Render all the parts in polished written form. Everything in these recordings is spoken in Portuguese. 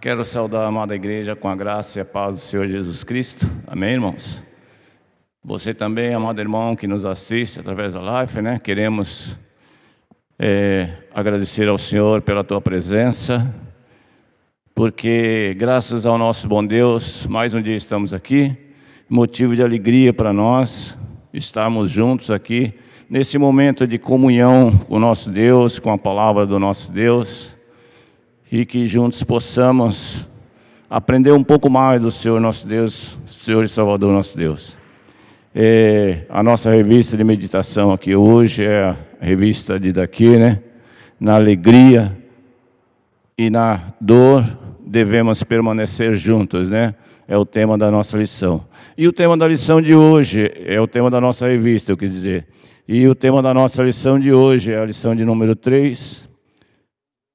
Quero saudar a amada igreja com a graça e a paz do Senhor Jesus Cristo. Amém, irmãos? Você também, amado irmão que nos assiste através da live, né? Queremos agradecer ao Senhor pela tua presença, porque graças ao nosso bom Deus, mais um dia estamos aqui, motivo de alegria para nós estarmos juntos aqui, nesse momento de comunhão com o nosso Deus, com a palavra do nosso Deus, e que juntos possamos aprender um pouco mais do Senhor nosso Deus, Senhor e Salvador nosso Deus. A nossa revista de meditação aqui hoje é a revista de daqui, né? Na alegria e na dor devemos permanecer juntos, né? É o tema da nossa lição. E o tema da lição de hoje é o tema da nossa revista, eu quis dizer. E o tema da nossa lição de hoje é a lição de número 3,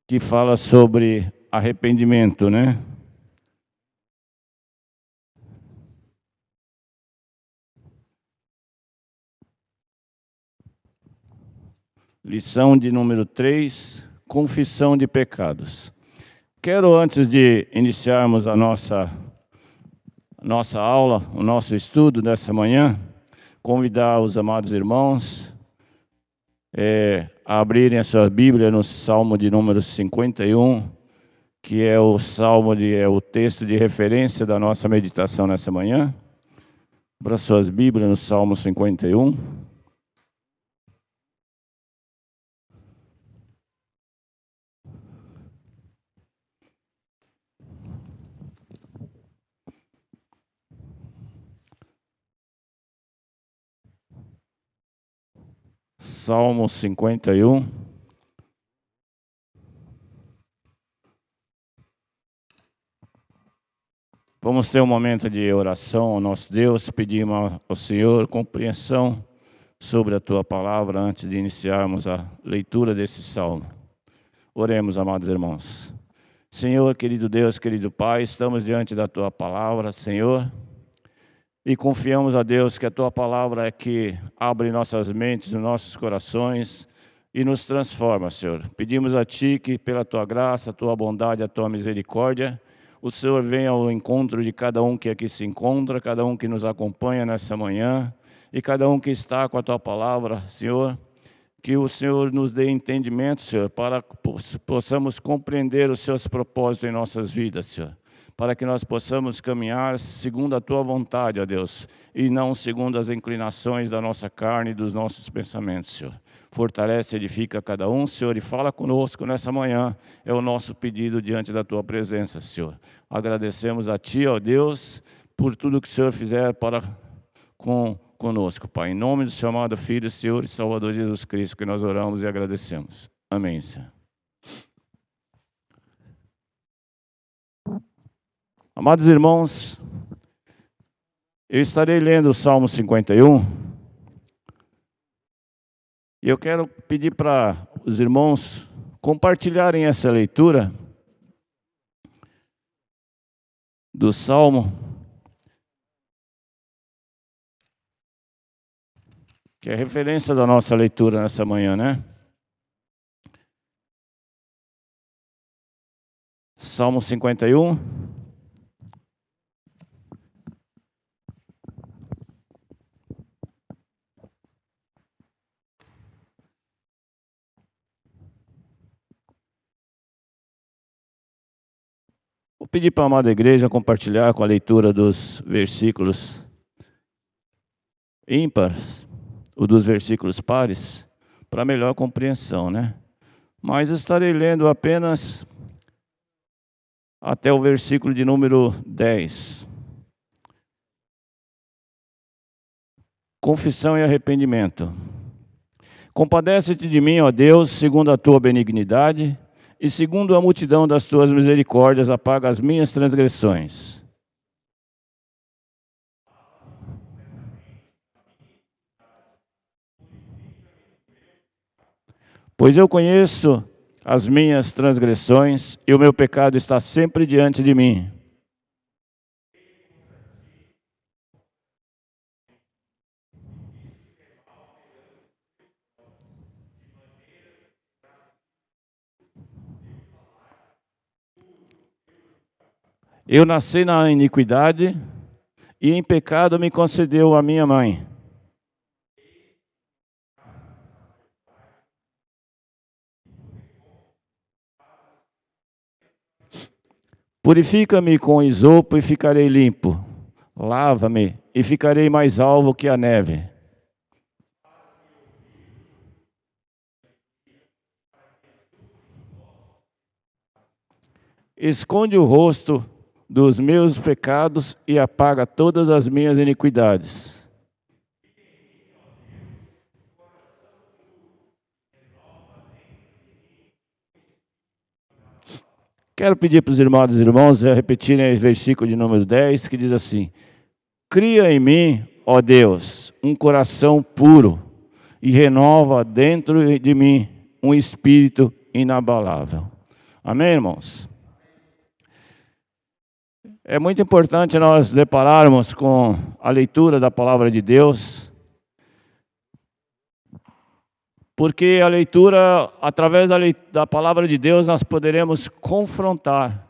que fala sobre arrependimento, né? Lição de número 3, confissão de pecados. Quero, antes de iniciarmos a nossa aula, o nosso estudo dessa manhã, convidar os amados irmãos a abrirem a sua Bíblia no Salmo de número 51, que é o o texto de referência da nossa meditação nessa manhã. Para suas Bíblias no Salmo 51. Salmo 51. Vamos ter um momento de oração ao nosso Deus, pedimos ao Senhor compreensão sobre a Tua palavra antes de iniciarmos a leitura desse salmo. Oremos, amados irmãos. Senhor, querido Deus, querido Pai, estamos diante da Tua palavra, Senhor, e confiamos a Deus que a Tua palavra é que abre nossas mentes, nossos corações e nos transforma, Senhor. Pedimos a Ti que pela Tua graça, a Tua bondade, a Tua misericórdia, o Senhor venha ao encontro de cada um que aqui se encontra, cada um que nos acompanha nessa manhã e cada um que está com a Tua palavra, Senhor. Que o Senhor nos dê entendimento, Senhor, para que possamos compreender os Seus propósitos em nossas vidas, Senhor. Para que nós possamos caminhar segundo a Tua vontade, ó Deus, e não segundo as inclinações da nossa carne e dos nossos pensamentos, Senhor. Fortalece e edifica cada um, Senhor, e fala conosco nessa manhã. É o nosso pedido diante da Tua presença, Senhor. Agradecemos a Ti, ó Deus, por tudo que o Senhor fizer para conosco, Pai. Em nome do Seu amado Filho, Senhor e Salvador Jesus Cristo, que nós oramos e agradecemos. Amém, Senhor. Amados irmãos, eu estarei lendo o Salmo 51. E eu quero pedir para os irmãos compartilharem essa leitura do Salmo, que é referência da nossa leitura nessa manhã, né? Salmo 51. Vou pedir para a amada igreja compartilhar com a leitura dos versículos ímpares, ou dos versículos pares, para melhor compreensão, né? Mas estarei lendo apenas até o versículo de número 10. Confissão e arrependimento. Compadece-te de mim, ó Deus, segundo a tua benignidade, e segundo a multidão das tuas misericórdias, apaga as minhas transgressões. Pois eu conheço as minhas transgressões, e o meu pecado está sempre diante de mim. Eu nasci na iniquidade, e em pecado me concedeu a minha mãe. Purifica-me com isopo e ficarei limpo. Lava-me e ficarei mais alvo que a neve. Esconde o rosto dos meus pecados e apaga todas as minhas iniquidades. Quero pedir para os irmãos e irmãos repetirem o versículo de número 10, que diz assim: cria em mim, ó Deus, um coração puro e renova dentro de mim um espírito inabalável. Amém, irmãos? É muito importante nós depararmos com a leitura da palavra de Deus, porque a leitura, através da palavra de Deus, nós poderemos confrontar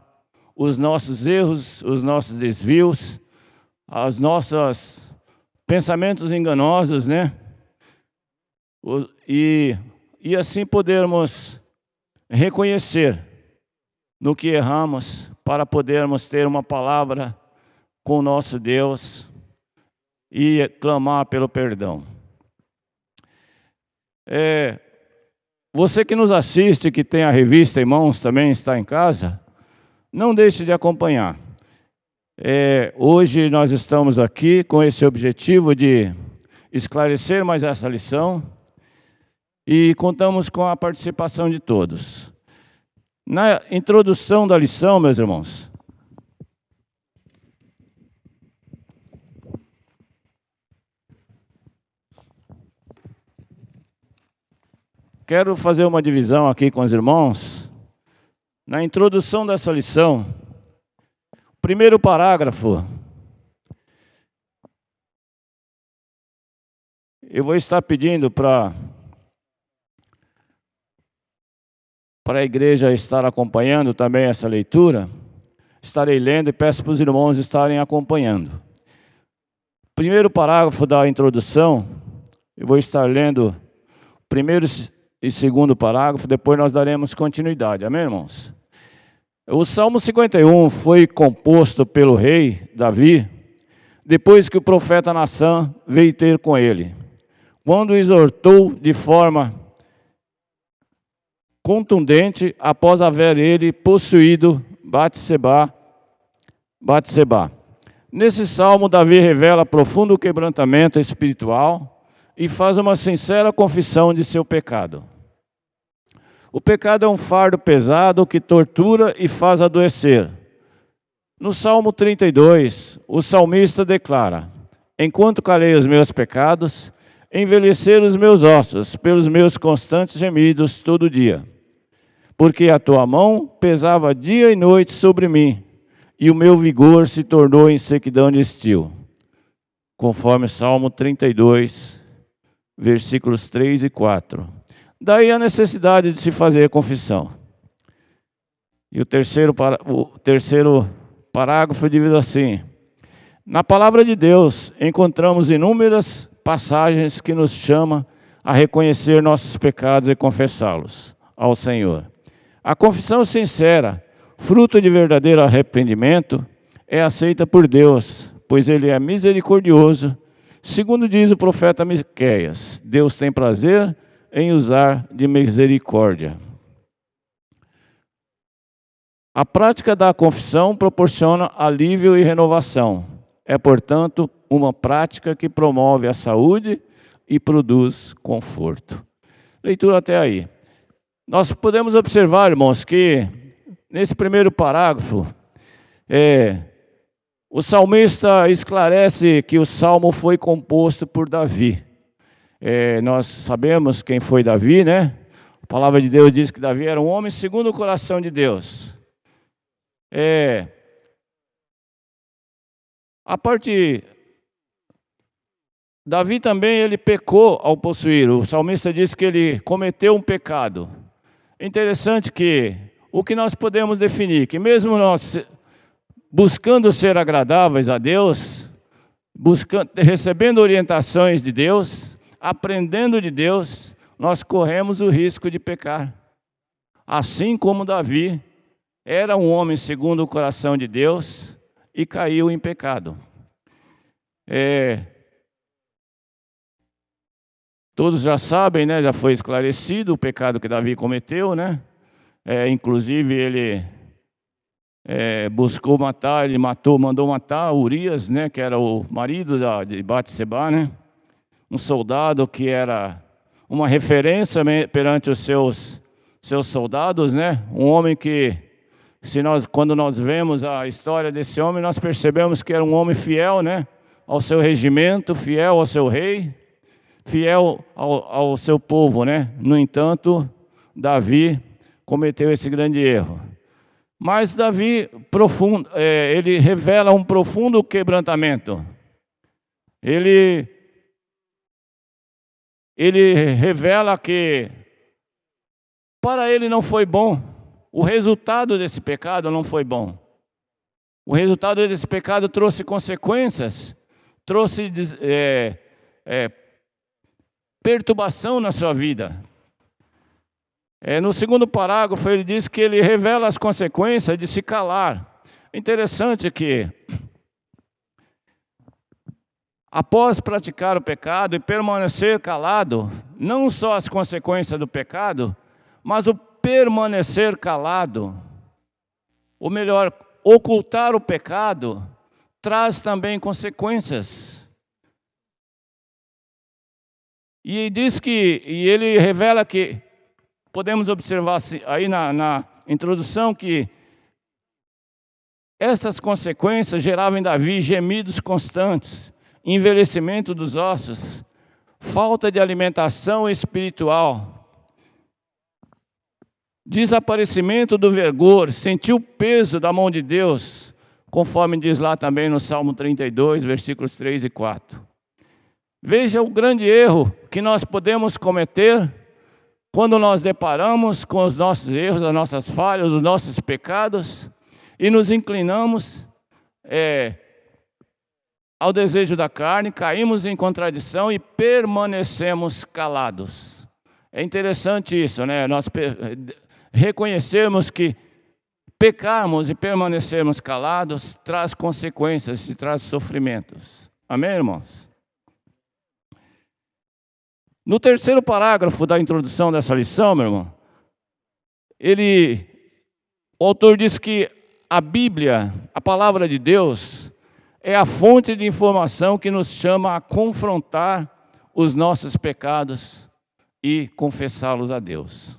os nossos erros, os nossos desvios, os nossos pensamentos enganosos, né? E assim podermos reconhecer no que erramos, para podermos ter uma palavra com o nosso Deus e clamar pelo perdão. Você que nos assiste, que tem a revista em mãos, também está em casa, não deixe de acompanhar. Hoje nós estamos aqui com esse objetivo de esclarecer mais essa lição e contamos com a participação de todos. Na introdução da lição, meus irmãos, quero fazer uma divisão aqui com os irmãos. Na introdução dessa lição, primeiro parágrafo, eu vou estar pedindo para a igreja estar acompanhando também essa leitura. Estarei lendo e peço para os irmãos estarem acompanhando. Primeiro parágrafo da introdução, eu vou estar lendo o primeiro e segundo parágrafo, depois nós daremos continuidade. Amém, irmãos? O Salmo 51 foi composto pelo rei Davi, depois que o profeta Nassã veio ter com ele, quando exortou de forma contundente após haver ele possuído Batseba. Nesse salmo, Davi revela profundo quebrantamento espiritual e faz uma sincera confissão de seu pecado. O pecado é um fardo pesado que tortura e faz adoecer. No Salmo 32, o salmista declara: enquanto calei os meus pecados, envelheceram os meus ossos pelos meus constantes gemidos todo dia. Porque a tua mão pesava dia e noite sobre mim, e o meu vigor se tornou em sequidão de estio. Conforme Salmo 32, versículos 3 e 4. Daí a necessidade de se fazer confissão. E o terceiro parágrafo diz assim: na palavra de Deus encontramos inúmeras passagens que nos chamam a reconhecer nossos pecados e confessá-los ao Senhor. A confissão sincera, fruto de verdadeiro arrependimento, é aceita por Deus, pois Ele é misericordioso. Segundo diz o profeta Miqueias, Deus tem prazer em usar de misericórdia. A prática da confissão proporciona alívio e renovação. É, portanto, uma prática que promove a saúde e produz conforto. Leitura até aí. Nós podemos observar, irmãos, que nesse primeiro parágrafo, o salmista esclarece que o salmo foi composto por Davi. Nós sabemos quem foi Davi, né? A palavra de Deus diz que Davi era um homem segundo o coração de Deus. Davi também ele pecou ao possuir. O salmista diz que ele cometeu um pecado. É interessante que o que nós podemos definir, que mesmo nós buscando ser agradáveis a Deus, recebendo orientações de Deus, aprendendo de Deus, nós corremos o risco de pecar. Assim como Davi era um homem segundo o coração de Deus e caiu em pecado. Todos já sabem, né? Já foi esclarecido o pecado que Davi cometeu, né? Inclusive ele buscou matar, ele mandou matar Urias, né? Que era o marido de Batseba, né? Um soldado que era uma referência perante os seus soldados, né? Um homem que, quando nós vemos a história desse homem, nós percebemos que era um homem fiel, né? Ao seu regimento, fiel ao seu rei, fiel ao seu povo, né? No entanto, Davi cometeu esse grande erro. Mas Davi, ele revela um profundo quebrantamento. Ele revela que para ele não foi bom. O resultado desse pecado não foi bom. O resultado desse pecado trouxe consequências, trouxe perturbação na sua vida. No segundo parágrafo, ele diz que ele revela as consequências de se calar. Interessante que, após praticar o pecado e permanecer calado, não só as consequências do pecado, mas o permanecer calado, ou melhor, ocultar o pecado, traz também consequências. E ele revela que, podemos observar aí na introdução, que essas consequências geravam em Davi gemidos constantes, envelhecimento dos ossos, falta de alimentação espiritual, desaparecimento do vigor, sentiu o peso da mão de Deus, conforme diz lá também no Salmo 32, versículos 3 e 4. Veja o grande erro que nós podemos cometer quando nós deparamos com os nossos erros, as nossas falhas, os nossos pecados, e nos inclinamos ao desejo da carne, caímos em contradição e permanecemos calados. É interessante isso, né? Nós reconhecermos que pecarmos e permanecermos calados traz consequências e traz sofrimentos. Amém, irmãos? No terceiro parágrafo da introdução dessa lição, meu irmão, o autor diz que a Bíblia, a palavra de Deus, é a fonte de informação que nos chama a confrontar os nossos pecados e confessá-los a Deus.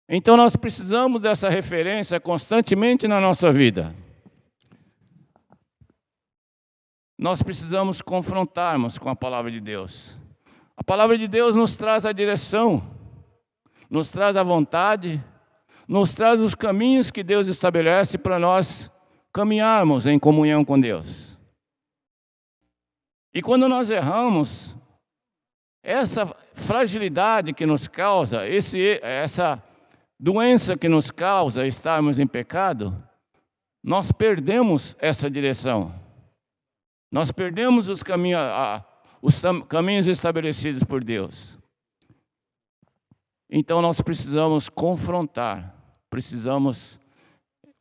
Então nós precisamos dessa referência constantemente na nossa vida. Nós precisamos confrontarmos com a palavra de Deus. A palavra de Deus nos traz a direção, nos traz a vontade, nos traz os caminhos que Deus estabelece para nós caminharmos em comunhão com Deus. E quando nós erramos, essa fragilidade que nos causa, essa doença que nos causa estarmos em pecado, nós perdemos essa direção. Nós perdemos os caminhos estabelecidos por Deus. Então nós precisamos confrontar, precisamos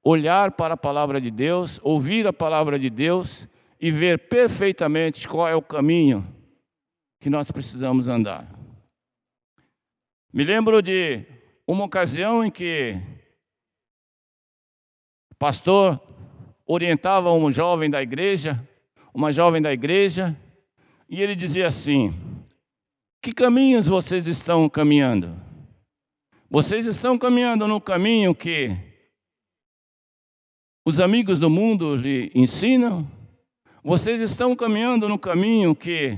olhar para a palavra de Deus, ouvir a palavra de Deus e ver perfeitamente qual é o caminho que nós precisamos andar. Me lembro de uma ocasião em que o pastor orientava uma jovem da igreja, e ele dizia assim: que caminhos vocês estão caminhando? Vocês estão caminhando no caminho que os amigos do mundo lhe ensinam? Vocês estão caminhando no caminho que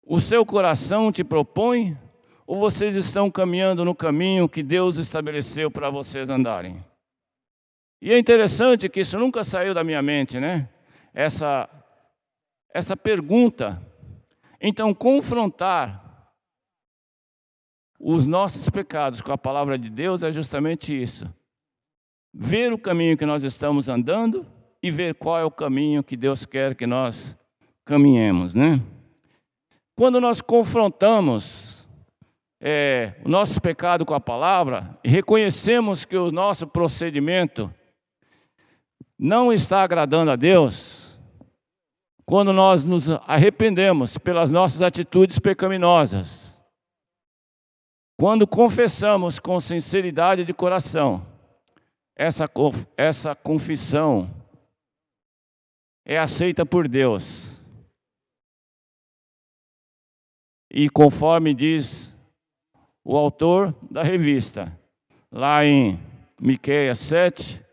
o seu coração te propõe? Ou vocês estão caminhando no caminho que Deus estabeleceu para vocês andarem? E é interessante que isso nunca saiu da minha mente, né? Essa pergunta. Então, confrontar os nossos pecados com a palavra de Deus é justamente isso. Ver o caminho que nós estamos andando e ver qual é o caminho que Deus quer que nós caminhemos, né? Quando nós confrontamos o nosso pecado com a palavra e reconhecemos que o nosso procedimento não está agradando a Deus, quando nós nos arrependemos pelas nossas atitudes pecaminosas, quando confessamos com sinceridade de coração, essa confissão é aceita por Deus. E conforme diz o autor da revista, lá em Miqueias 7,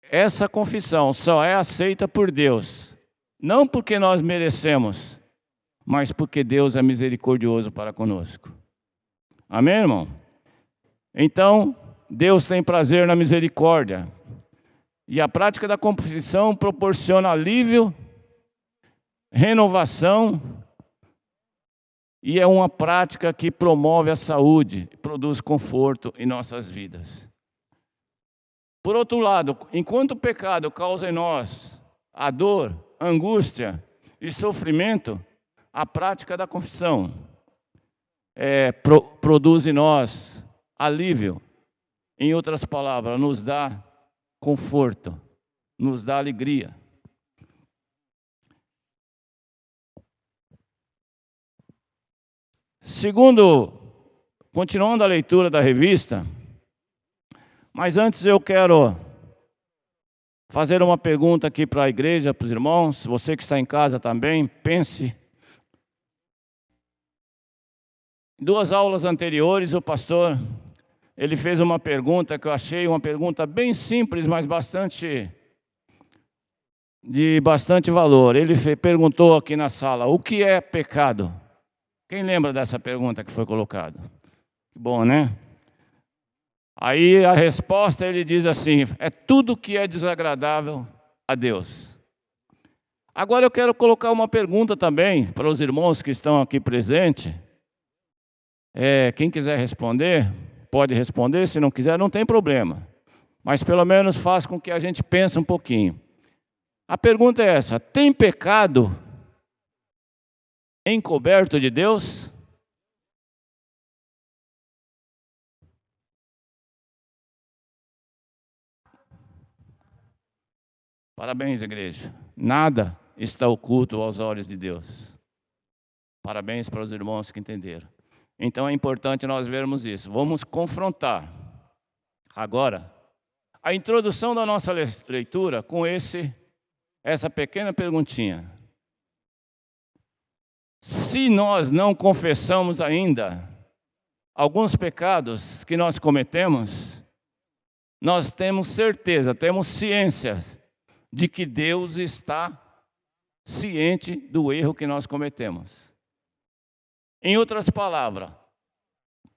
essa confissão só é aceita por Deus, não porque nós merecemos, mas porque Deus é misericordioso para conosco. Amém, irmão? Então, Deus tem prazer na misericórdia. E a prática da confissão proporciona alívio, renovação, e é uma prática que promove a saúde, produz conforto em nossas vidas. Por outro lado, enquanto o pecado causa em nós a dor, angústia e sofrimento, a prática da confissão produz em nós alívio. Em outras palavras, nos dá conforto, nos dá alegria. Continuando a leitura da revista, mas antes eu quero fazer uma pergunta aqui para a igreja, para os irmãos, você que está em casa também, pense. Em 2 aulas anteriores, o pastor, ele fez uma pergunta que eu achei uma pergunta bem simples, mas de bastante valor. Ele perguntou aqui na sala, o que é pecado? Quem lembra dessa pergunta que foi colocada? Que bom, né? Aí a resposta ele diz assim, é tudo que é desagradável a Deus. Agora eu quero colocar uma pergunta também para os irmãos que estão aqui presentes. Quem quiser responder, pode responder, se não quiser não tem problema. Mas pelo menos faz com que a gente pense um pouquinho. A pergunta é essa, tem pecado encoberto de Deus? Parabéns, igreja. Nada está oculto aos olhos de Deus. Parabéns para os irmãos que entenderam. Então é importante nós vermos isso. Vamos confrontar agora a introdução da nossa leitura com essa pequena perguntinha. Se nós não confessamos ainda alguns pecados que nós cometemos, nós temos certeza, temos ciência de que Deus está ciente do erro que nós cometemos. Em outras palavras,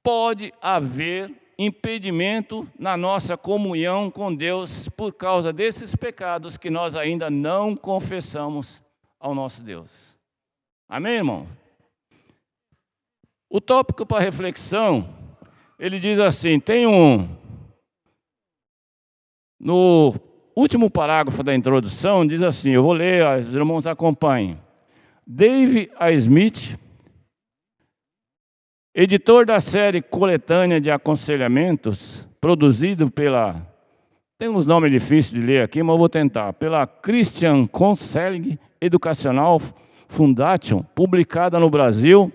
pode haver impedimento na nossa comunhão com Deus por causa desses pecados que nós ainda não confessamos ao nosso Deus. Amém, irmão? O tópico para reflexão, ele diz assim, no último parágrafo da introdução, diz assim, eu vou ler, os irmãos acompanhem. Dave A. Smith, editor da série coletânea de aconselhamentos, produzido tem uns nomes difíceis de ler aqui, mas eu vou tentar, pela Christian Counseling Educational Foundation, publicada no Brasil,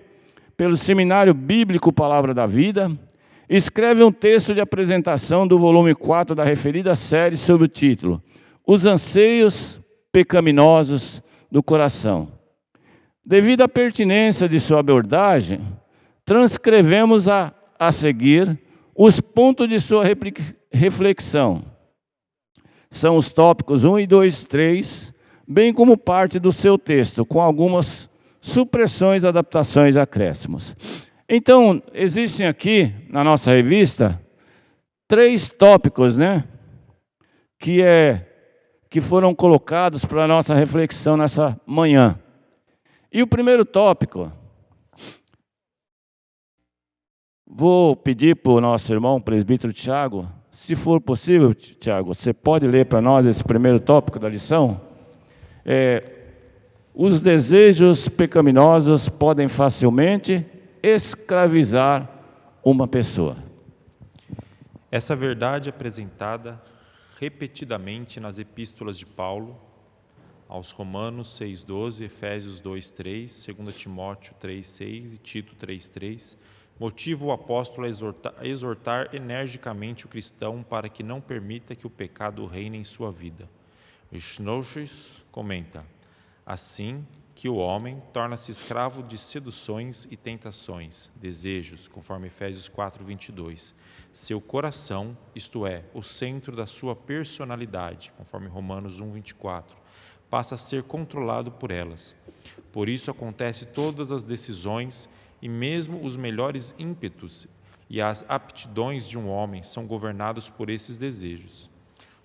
pelo Seminário Bíblico Palavra da Vida, escreve um texto de apresentação do volume 4 da referida série sob o título Os Anseios Pecaminosos do Coração. Devido à pertinência de sua abordagem, transcrevemos a seguir os pontos de sua reflexão. São os tópicos 1 e 2, 3, bem como parte do seu texto, com algumas supressões, adaptações e acréscimos. Então, existem aqui, na nossa revista, 3 tópicos, né? Que foram colocados para a nossa reflexão nessa manhã. E o primeiro tópico Vou pedir para o nosso irmão presbítero Tiago, se for possível, Tiago, você pode ler para nós esse primeiro tópico da lição? Os desejos pecaminosos podem facilmente escravizar uma pessoa. Essa verdade é apresentada repetidamente nas epístolas de Paulo, aos Romanos 6,12, Efésios 2,3, 2 Timóteo 3,6 e Tito 3,3, motiva o apóstolo a exortar energicamente o cristão para que não permita que o pecado reine em sua vida. Schnoches comenta: assim que o homem torna-se escravo de seduções e tentações, desejos, conforme Efésios 4:22. Seu coração, isto é, o centro da sua personalidade, conforme Romanos 1:24, passa a ser controlado por elas. Por isso acontece todas as decisões e mesmo os melhores ímpetos e as aptidões de um homem são governados por esses desejos.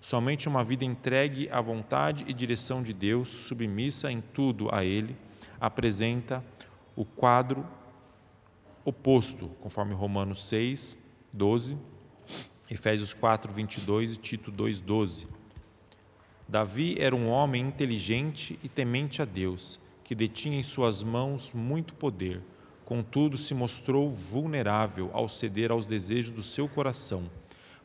Somente uma vida entregue à vontade e direção de Deus, submissa em tudo a Ele, apresenta o quadro oposto, conforme Romanos 6:12, Efésios 4:22 e Tito 2:12. Davi era um homem inteligente e temente a Deus, que detinha em suas mãos muito poder. Contudo, se mostrou vulnerável ao ceder aos desejos do seu coração.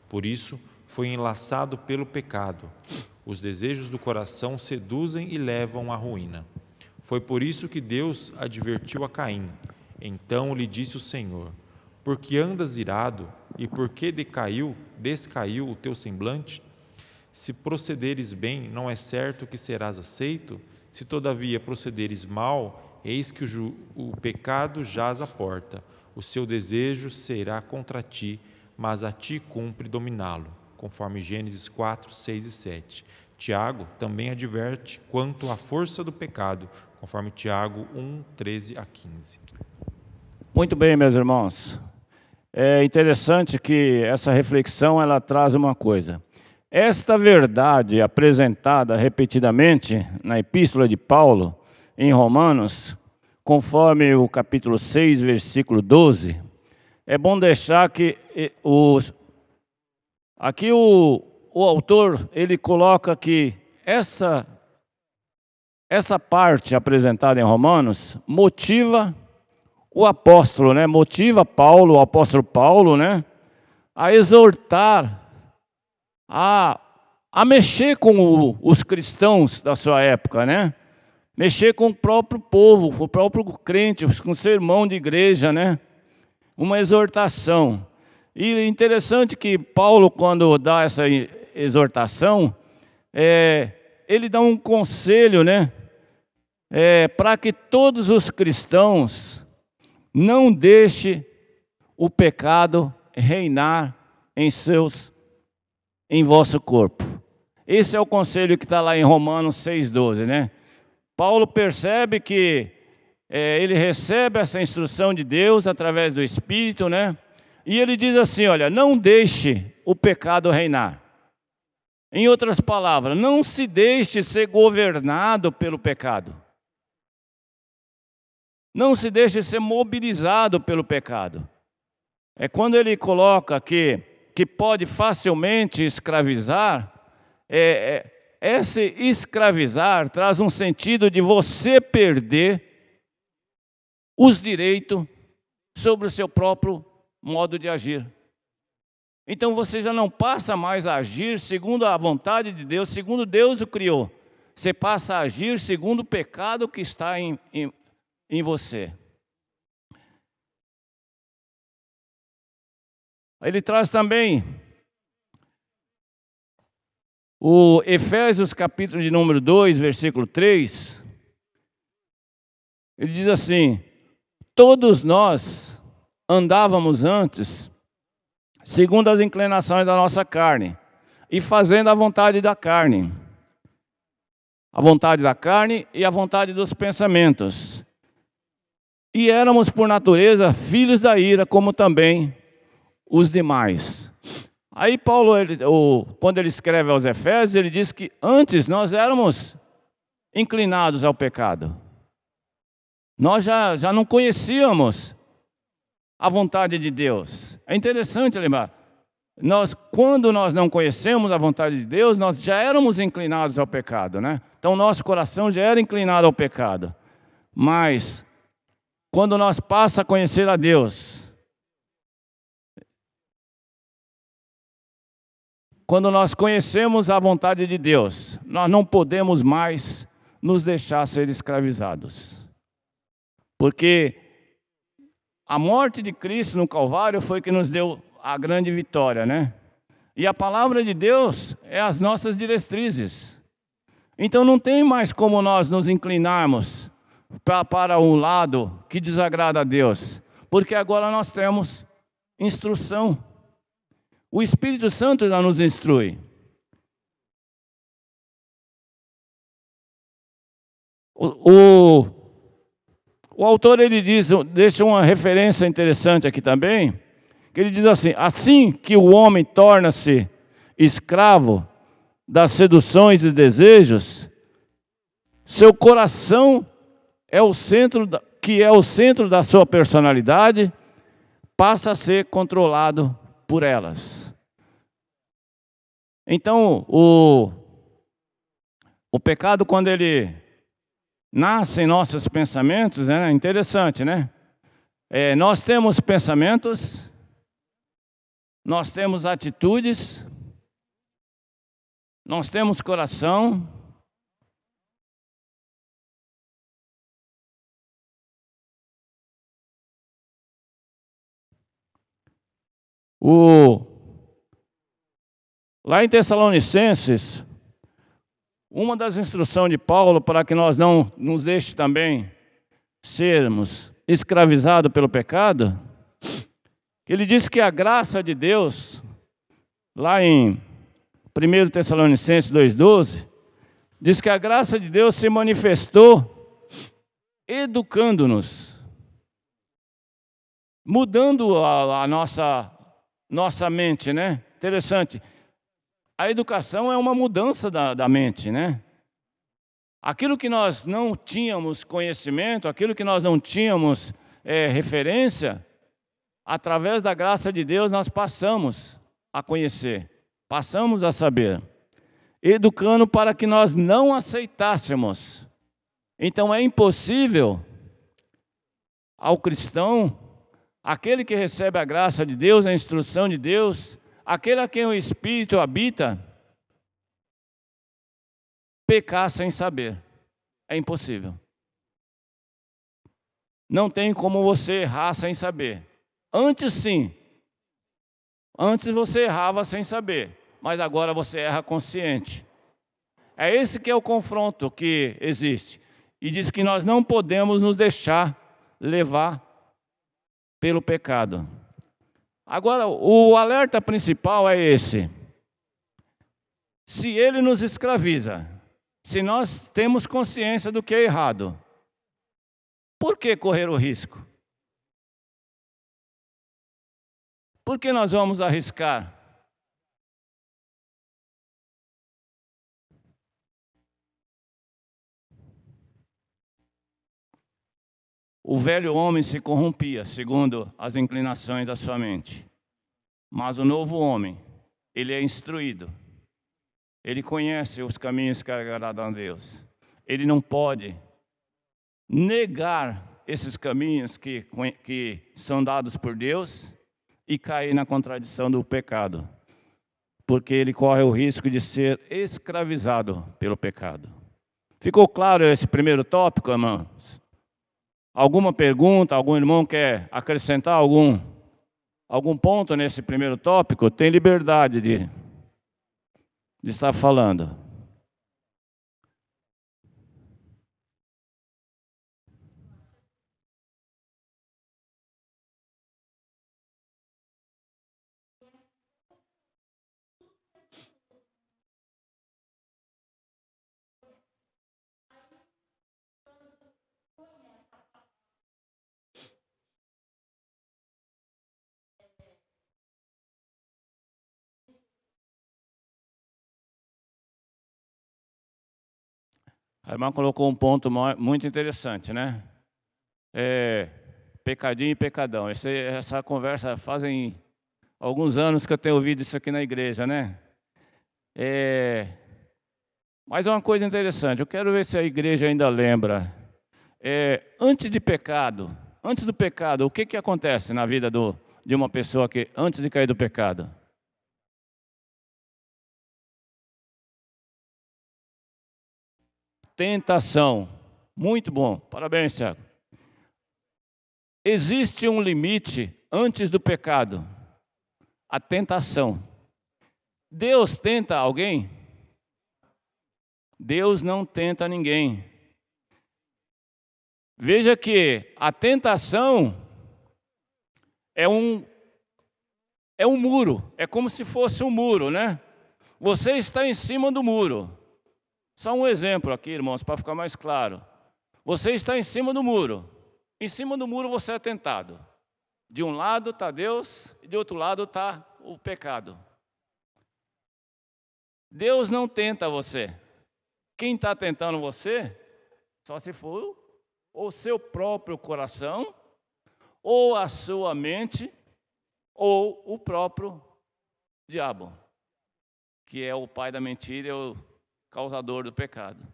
Por isso, foi enlaçado pelo pecado. Os desejos do coração seduzem e levam à ruína. Foi por isso que Deus advertiu a Caim. Então lhe disse o Senhor: por que andas irado e por que descaiu o teu semblante? Se procederes bem, não é certo que serás aceito? Se todavia procederes mal, eis que o pecado jaz à porta. O seu desejo será contra ti, mas a ti cumpre dominá-lo, conforme Gênesis 4, 6 e 7. Tiago também adverte quanto à força do pecado, conforme Tiago 1, 13 a 15. Muito bem, meus irmãos. É interessante que essa reflexão ela traz uma coisa. Esta verdade apresentada repetidamente na epístola de Paulo, em Romanos, conforme o capítulo 6, versículo 12, é bom deixar que aqui o autor ele coloca que essa parte apresentada em Romanos motiva o apóstolo, né? Motiva Paulo, o apóstolo Paulo, né? A exortar, a mexer com os cristãos da sua época, né? Mexer com o próprio povo, com o próprio crente, com o seu irmão de igreja, né? Uma exortação. E é interessante que Paulo, quando dá essa exortação, ele dá um conselho, né? Para que todos os cristãos não deixem o pecado reinar em vosso corpo. Esse é o conselho que está lá em Romanos 6,12, né? Paulo percebe que ele recebe essa instrução de Deus através do Espírito, né? E ele diz assim, olha, não deixe o pecado reinar. Em outras palavras, não se deixe ser governado pelo pecado. Não se deixe ser mobilizado pelo pecado. É quando ele coloca que pode facilmente escravizar, esse escravizar traz um sentido de você perder os direitos sobre o seu próprio modo de agir. Então você já não passa mais a agir segundo a vontade de Deus, segundo Deus o criou. Você passa a agir segundo o pecado que está em você. Ele traz também o Efésios capítulo de número 2, versículo 3. Ele diz assim: todos nós andávamos antes segundo as inclinações da nossa carne e fazendo a vontade da carne. A vontade da carne e a vontade dos pensamentos. E éramos por natureza filhos da ira, como também os demais. Aí Paulo, quando ele escreve aos Efésios, ele diz que antes nós éramos inclinados ao pecado. Nós já não conhecíamos a vontade de Deus? É interessante lembrar. Quando nós não conhecemos a vontade de Deus, nós já éramos inclinados ao pecado, né? Então, nosso coração já era inclinado ao pecado. Mas, quando nós passamos a conhecer a Deus, quando nós conhecemos a vontade de Deus, nós não podemos mais nos deixar ser escravizados. Porque a morte de Cristo no Calvário foi que nos deu a grande vitória, né? E a palavra de Deus é as nossas diretrizes. Então não tem mais como nós nos inclinarmos para um lado que desagrada a Deus. Porque agora nós temos instrução. O Espírito Santo já nos instrui. O autor, ele deixa uma referência interessante aqui também, que ele diz assim que o homem torna-se escravo das seduções e desejos, seu coração é o centro, que é o centro da sua personalidade, passa a ser controlado por elas. Então, o pecado, quando ele nasce em nossos pensamentos, é interessante, né? Nós temos pensamentos, nós temos atitudes, nós temos coração, lá em Tessalonicenses, uma das instruções de Paulo para que nós não nos deixe também sermos escravizados pelo pecado, ele diz que a graça de Deus, lá em 1 Tessalonicenses 2,12, diz que a graça de Deus se manifestou educando-nos, mudando a nossa mente, né? Interessante. A educação é uma mudança da mente, né? Aquilo que nós não tínhamos conhecimento, aquilo que nós não tínhamos referência, através da graça de Deus nós passamos a conhecer, passamos a saber, educando para que nós não aceitássemos. Então é impossível ao cristão, aquele que recebe a graça de Deus, a instrução de Deus, aquele a quem o Espírito habita, pecar sem saber. É impossível. Não tem como você errar sem saber. Antes sim. Antes você errava sem saber, mas agora você erra consciente. É esse que é o confronto que existe. E diz que nós não podemos nos deixar levar pelo pecado. Agora, o alerta principal é esse. Se ele nos escraviza, se nós temos consciência do que é errado, por que correr o risco? Por que nós vamos arriscar? O velho homem se corrompia, segundo as inclinações da sua mente. Mas o novo homem, ele é instruído. Ele conhece os caminhos que agradam a Deus. Ele não pode negar esses caminhos que são dados por Deus e cair na contradição do pecado. Porque ele corre o risco de ser escravizado pelo pecado. Ficou claro esse primeiro tópico, irmãos? Alguma pergunta? Algum irmão quer acrescentar algum ponto nesse primeiro tópico? Tem liberdade de estar falando. A irmã colocou um ponto muito interessante, né? pecadinho e pecadão. Essa conversa fazem alguns anos que eu tenho ouvido isso aqui na igreja, né? Mas é uma coisa interessante, eu quero ver se a igreja ainda lembra. Antes do pecado, o que acontece na vida de uma pessoa que antes de cair do pecado? Tentação. Muito bom, parabéns, Thiago. Existe um limite antes do pecado, a tentação. Deus tenta alguém? Deus não tenta ninguém. Veja que a tentação é um muro, é como se fosse um muro, né? Você está em cima do muro. Só um exemplo aqui, irmãos, para ficar mais claro. Você está em cima do muro. Em cima do muro você é tentado. De um lado está Deus e de outro lado está o pecado. Deus não tenta você. Quem está tentando você, só se for o seu próprio coração, ou a sua mente, ou o próprio diabo, que é o pai da mentira e o causador do pecado.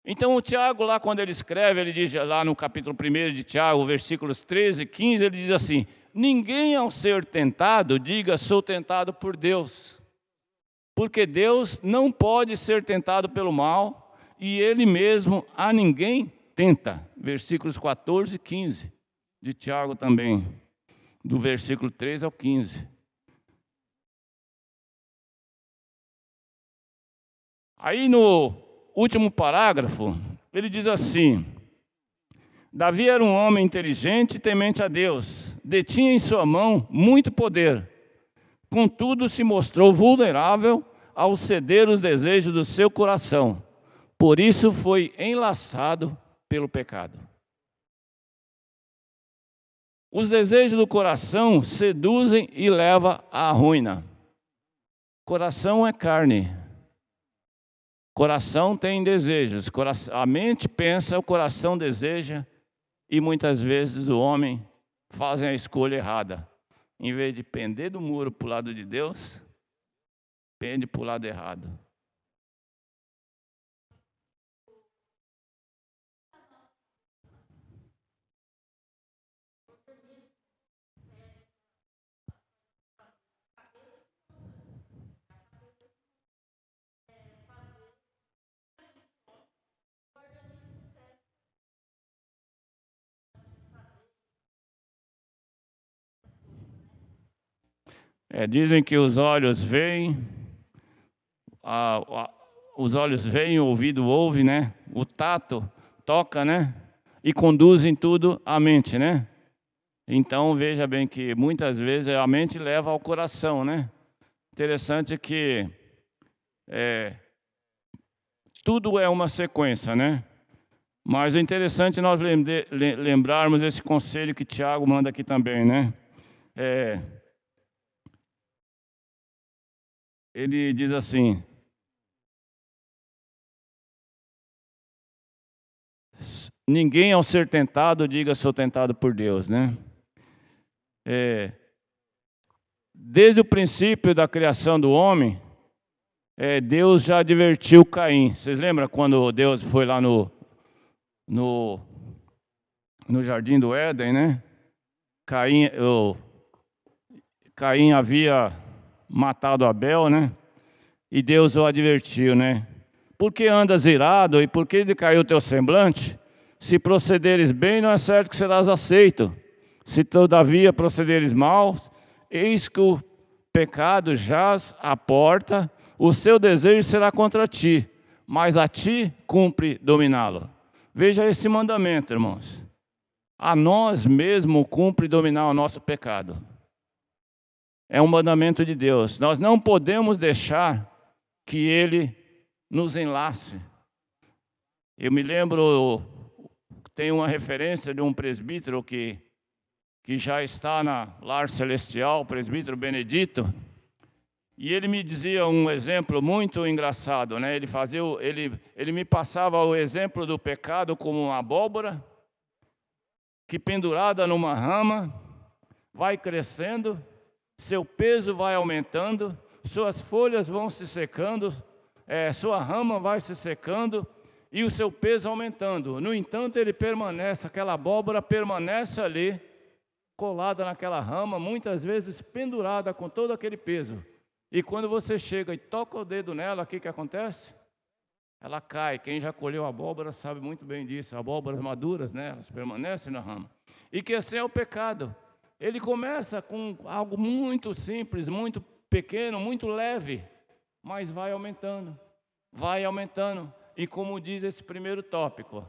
Então o Tiago lá, quando ele escreve, ele diz lá no capítulo 1 de Tiago, versículos 13 e 15, ele diz assim: ninguém ao ser tentado diga sou tentado por Deus, porque Deus não pode ser tentado pelo mal, e Ele mesmo a ninguém tenta. Versículos 14 e 15 de Tiago também, do versículo 13 ao 15. Aí no último parágrafo, ele diz assim: Davi era um homem inteligente e temente a Deus, detinha em sua mão muito poder, contudo se mostrou vulnerável ao ceder os desejos do seu coração, por isso foi enlaçado pelo pecado. Os desejos do coração seduzem e levam à ruína. Coração é carne. Coração tem desejos. A mente pensa, o coração deseja, e muitas vezes o homem faz a escolha errada. Em vez de pender do muro para o lado de Deus, pende para o lado errado. Dizem que os olhos veem, o ouvido ouve, né? O tato toca, né? E conduzem tudo à mente, né? Então veja bem que muitas vezes a mente leva ao coração, né? Interessante que tudo é uma sequência, né? Mas é interessante nós lembrarmos esse conselho que Tiago manda aqui também, né? Ele diz assim: ninguém ao ser tentado diga sou tentado por Deus, né? Desde o princípio da criação do homem, Deus já advertiu Caim. Vocês lembram quando Deus foi lá no jardim do Éden, né? Caim havia matado Abel, né? E Deus o advertiu, né? Por que andas irado e por que decaiu o teu semblante? Se procederes bem, não é certo que serás aceito. Se todavia procederes mal, eis que o pecado jaz à porta, o seu desejo será contra ti, mas a ti cumpre dominá-lo. Veja esse mandamento, irmãos. A nós mesmo cumpre dominar o nosso pecado. É um mandamento de Deus. Nós não podemos deixar que ele nos enlace. Eu me lembro, tem uma referência de um presbítero que já está na Lar Celestial, o presbítero Benedito, e ele me dizia um exemplo muito engraçado, né? Ele me passava o exemplo do pecado como uma abóbora que pendurada numa rama, vai crescendo, seu peso vai aumentando, suas folhas vão se secando, sua rama vai se secando e o seu peso aumentando. No entanto, ele permanece, aquela abóbora permanece ali, colada naquela rama, muitas vezes pendurada com todo aquele peso. E quando você chega e toca o dedo nela, o que acontece? Ela cai. Quem já colheu abóbora sabe muito bem disso. Abóboras maduras, né? Elas permanecem na rama. E que assim é o pecado. Ele começa com algo muito simples, muito pequeno, muito leve, mas vai aumentando, vai aumentando. E como diz esse primeiro tópico,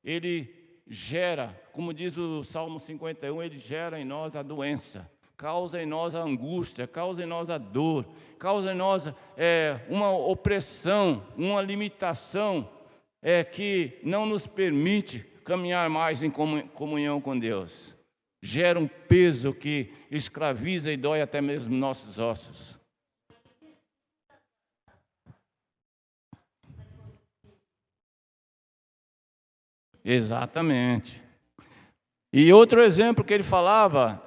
ele gera, como diz o Salmo 51, ele gera em nós a doença, causa em nós a angústia, causa em nós a dor, causa em nós uma opressão, uma limitação que não nos permite caminhar mais em comunhão com Deus. Gera um peso que escraviza e dói até mesmo nossos ossos. Exatamente. E outro exemplo que ele falava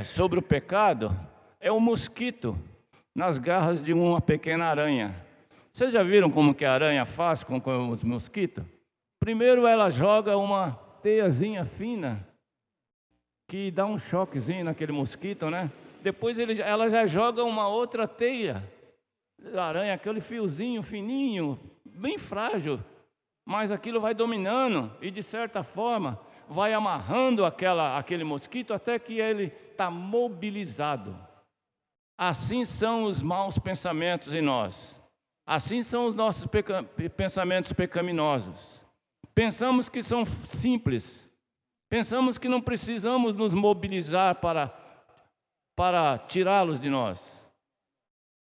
sobre o pecado é o mosquito nas garras de uma pequena aranha. Vocês já viram como que a aranha faz com os mosquitos? Primeiro ela joga uma teiazinha fina que dá um choquezinho naquele mosquito, né? Depois ela já joga uma outra teia de aranha, aquele fiozinho fininho, bem frágil, mas aquilo vai dominando e de certa forma vai amarrando aquele mosquito até que ele está mobilizado. Assim são os maus pensamentos em nós. Assim são os nossos pensamentos pecaminosos. Pensamos que são simples. Pensamos que não precisamos nos mobilizar para tirá-los de nós.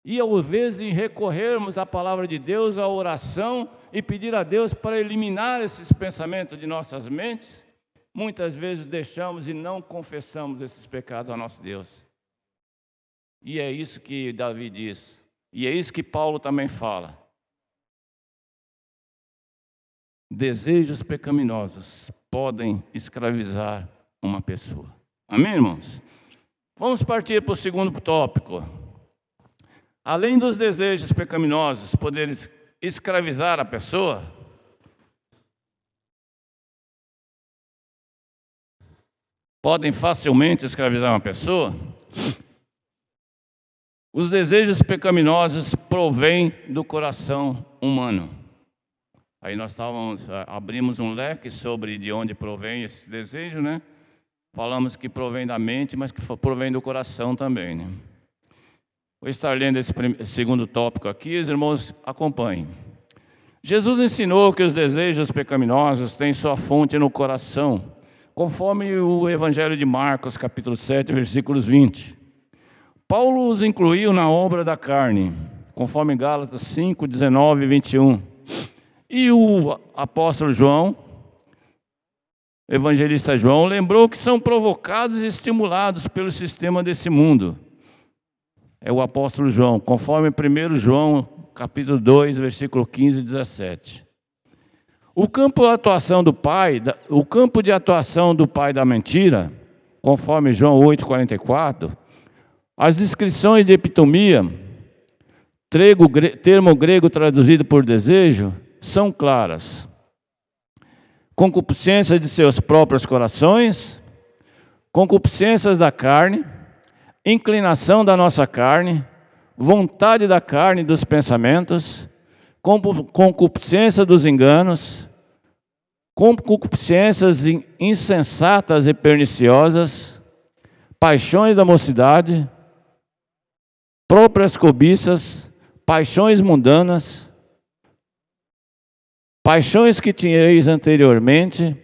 E ao invés de recorrermos à palavra de Deus, à oração e pedir a Deus para eliminar esses pensamentos de nossas mentes, muitas vezes deixamos e não confessamos esses pecados ao nosso Deus. E é isso que Davi diz. E é isso que Paulo também fala. Desejos pecaminosos podem escravizar uma pessoa. Amém, irmãos? Vamos partir para o segundo tópico. Além dos desejos pecaminosos poderem escravizar a pessoa, podem facilmente escravizar uma pessoa, os desejos pecaminosos provêm do coração humano. Aí nós abrimos um leque sobre de onde provém esse desejo, né? Falamos que provém da mente, mas que provém do coração também, né? Vou estar lendo esse segundo tópico aqui, os irmãos acompanhem. Jesus ensinou que os desejos pecaminosos têm sua fonte no coração, conforme o Evangelho de Marcos, capítulo 7, versículos 20. Paulo os incluiu na obra da carne, conforme Gálatas 5, 19 e 21. E o apóstolo João, evangelista João, lembrou que são provocados e estimulados pelo sistema desse mundo. É o apóstolo João, conforme 1 João, capítulo 2, versículo 15 e 17. O campo de atuação do pai da mentira, conforme João 8, 44, as descrições de epitomia, termo grego traduzido por desejo, são claras. Concupiscência de seus próprios corações, concupiscências da carne, inclinação da nossa carne, vontade da carne e dos pensamentos, concupiscência dos enganos, concupiscências insensatas e perniciosas, paixões da mocidade, próprias cobiças, paixões mundanas, paixões que tinhais anteriormente,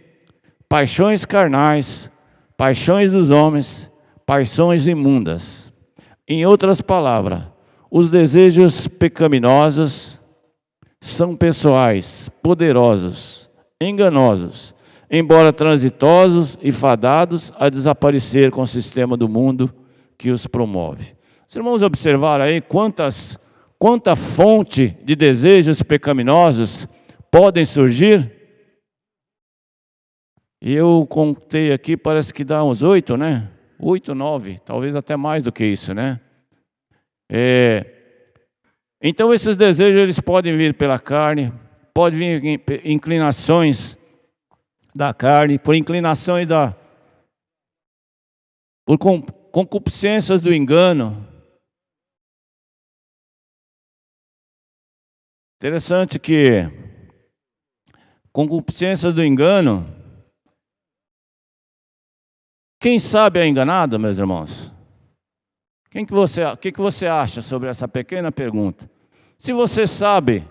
paixões carnais, paixões dos homens, paixões imundas. Em outras palavras, os desejos pecaminosos são pessoais, poderosos, enganosos, embora transitosos e fadados a desaparecer com o sistema do mundo que os promove. Os irmãos observaram aí quanta fonte de desejos pecaminosos podem surgir? Eu contei aqui, parece que dá uns 8, né? 8, 9, talvez até mais do que isso, né? Então esses desejos eles podem vir pela carne, podem vir inclinações da carne, por inclinações por concupiscências do engano. Interessante que concupiscências do engano, quem sabe é enganado, meus irmãos? O que você acha sobre essa pequena pergunta? Se você sabe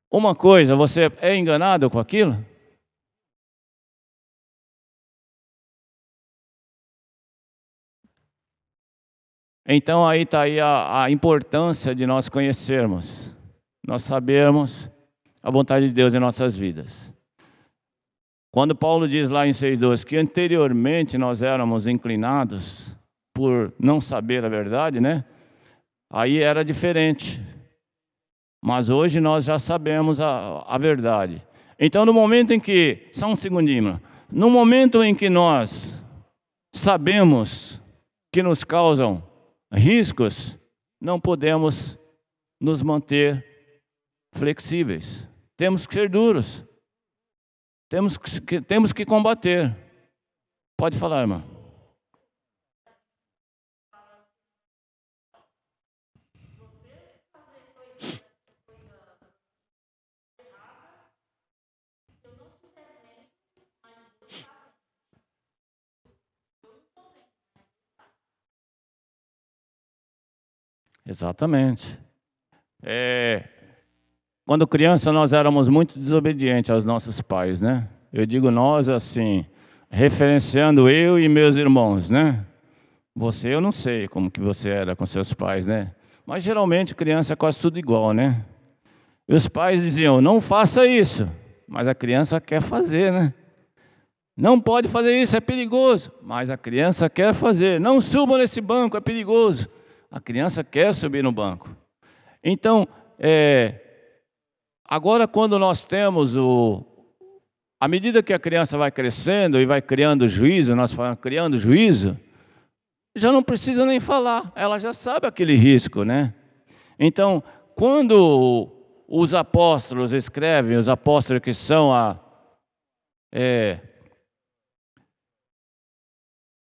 uma coisa, você é enganado com aquilo? Então aí está aí a importância de nós conhecermos, nós sabermos a vontade de Deus em nossas vidas. Quando Paulo diz lá em 6,12 que anteriormente nós éramos inclinados por não saber a verdade, né? Aí era diferente. Mas hoje nós já sabemos a verdade. Então no momento em que, só um segundinho, no momento em que nós sabemos que nos causam riscos, não podemos nos manter flexíveis. Temos que ser duros. Temos que combater. Pode falar, irmã. Exatamente. Quando criança nós éramos muito desobedientes aos nossos pais, né? Eu digo nós assim, referenciando eu e meus irmãos, né? Você, eu não sei como que você era com seus pais, né? Mas geralmente criança é quase tudo igual, né? E os pais diziam, não faça isso. Mas a criança quer fazer, né? Não pode fazer isso, é perigoso. Mas a criança quer fazer. Não suba nesse banco, é perigoso. A criança quer subir no banco. Então, agora quando nós temos à medida que a criança vai crescendo e vai criando juízo, nós falamos criando juízo, já não precisa nem falar, ela já sabe aquele risco, né? Então, quando os apóstolos escrevem, os apóstolos que são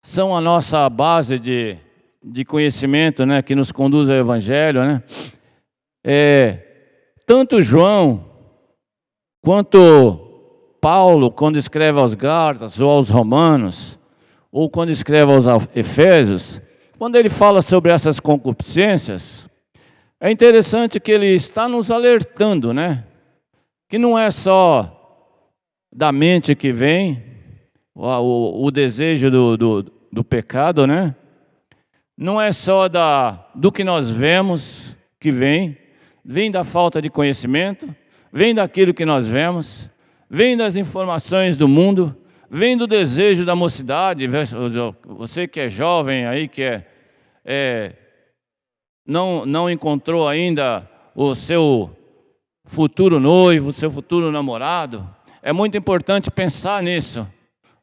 são a nossa base de conhecimento, né, que nos conduz ao Evangelho, né? Tanto João quanto Paulo, quando escreve aos Gálatas ou aos Romanos, ou quando escreve aos Efésios, quando ele fala sobre essas concupiscências, é interessante que ele está nos alertando, né? Que não é só da mente que vem o desejo do pecado, né? Não é só do que nós vemos que vem da falta de conhecimento, vem daquilo que nós vemos, vem das informações do mundo, vem do desejo da mocidade. Você que é jovem aí, que não encontrou ainda o seu futuro noivo, o seu futuro namorado, é muito importante pensar nisso.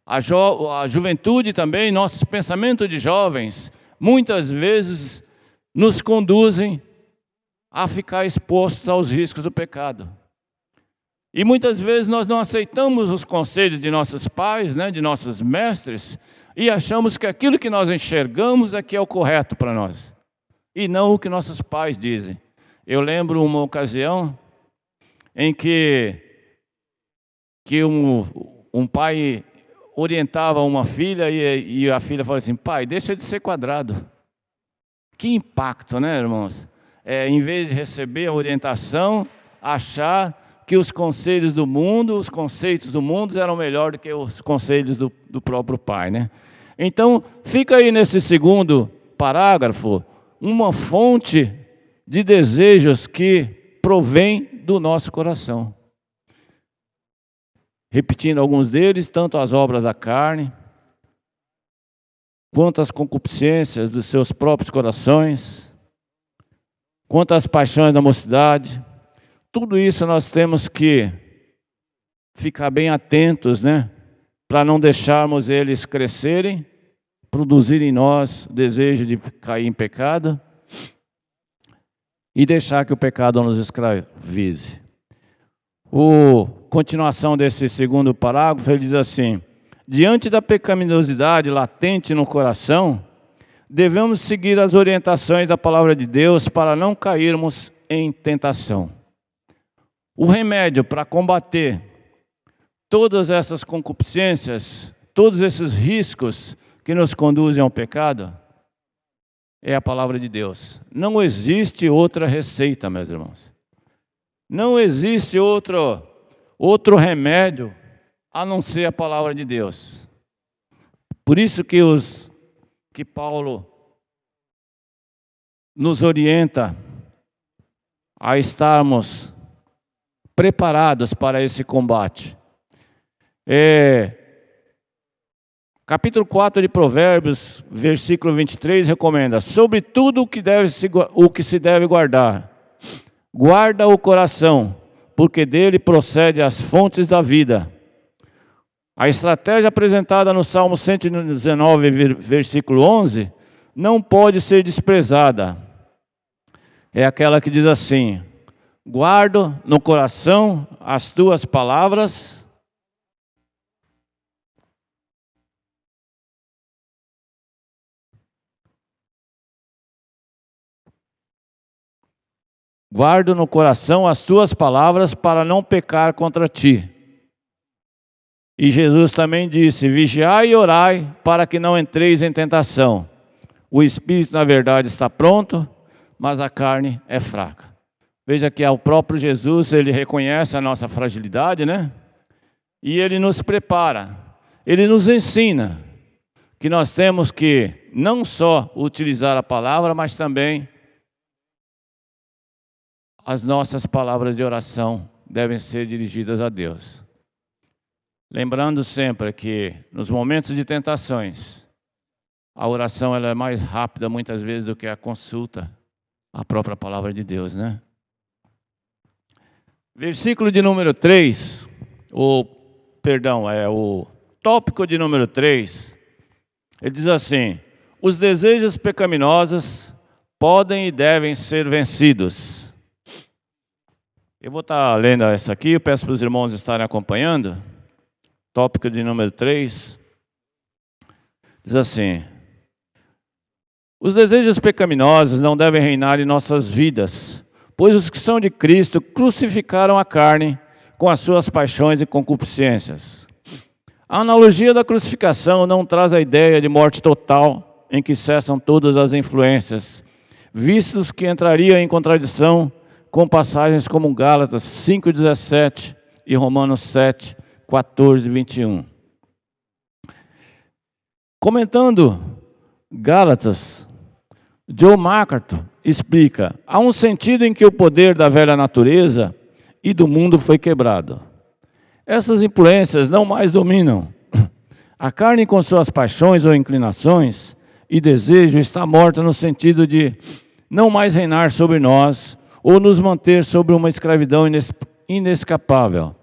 A juventude também, nossos pensamentos de jovens, muitas vezes nos conduzem a ficar expostos aos riscos do pecado. E muitas vezes nós não aceitamos os conselhos de nossos pais, né, de nossos mestres, e achamos que aquilo que nós enxergamos é que é o correto para nós, e não o que nossos pais dizem. Eu lembro uma ocasião em que um pai orientava uma filha e a filha falou assim, pai, deixa de ser quadrado. Que impacto, né, irmãos? Em vez de receber a orientação, achar que os conselhos do mundo, os conceitos do mundo eram melhores do que os conselhos do próprio pai, né? Então, fica aí nesse segundo parágrafo uma fonte de desejos que provém do nosso coração. Repetindo alguns deles, tanto as obras da carne, quanto as concupiscências dos seus próprios corações, quanto às paixões da mocidade. Tudo isso nós temos que ficar bem atentos, né? para não deixarmos eles crescerem, produzir em nós desejo de cair em pecado e deixar que o pecado nos escravize. Continuação desse segundo parágrafo, ele diz assim: diante da pecaminosidade latente no coração, devemos seguir as orientações da palavra de Deus para não cairmos em tentação. O remédio para combater todas essas concupiscências, todos esses riscos que nos conduzem ao pecado, é a palavra de Deus. Não existe outra receita, meus irmãos. Não existe outro remédio a não ser a palavra de Deus. Por isso que Paulo nos orienta a estarmos preparados para esse combate. Capítulo 4 de Provérbios, versículo 23, recomenda: sobre tudo o que se deve guardar, guarda o coração, porque dele procede as fontes da vida. A estratégia apresentada no Salmo 119, versículo 11, não pode ser desprezada. É aquela que diz assim: guardo no coração as tuas palavras, guardo no coração as tuas palavras para não pecar contra ti. E Jesus também disse: vigiai e orai para que não entreis em tentação. O espírito, na verdade, está pronto, mas a carne é fraca. Veja que o próprio Jesus, ele reconhece a nossa fragilidade, né? E ele nos prepara, ele nos ensina que nós temos que não só utilizar a palavra, mas também as nossas palavras de oração devem ser dirigidas a Deus. Lembrando sempre que nos momentos de tentações, a oração ela é mais rápida muitas vezes do que a consulta à própria palavra de Deus, né? Versículo de número 3, o tópico de número 3, ele diz assim: os desejos pecaminosos podem e devem ser vencidos. Eu vou estar lendo essa aqui, eu peço para os irmãos estarem acompanhando. Tópico de número 3. Diz assim: os desejos pecaminosos não devem reinar em nossas vidas, pois os que são de Cristo crucificaram a carne com as suas paixões e concupiscências. A analogia da crucificação não traz a ideia de morte total, em que cessam todas as influências, vistos que entraria em contradição com passagens como Gálatas 5,17 e Romanos 7, 14 e 21. Comentando Gálatas, John MacArthur explica: há um sentido em que o poder da velha natureza e do mundo foi quebrado. Essas influências não mais dominam. A carne com suas paixões ou inclinações e desejo está morta no sentido de não mais reinar sobre nós ou nos manter sobre uma escravidão inescapável,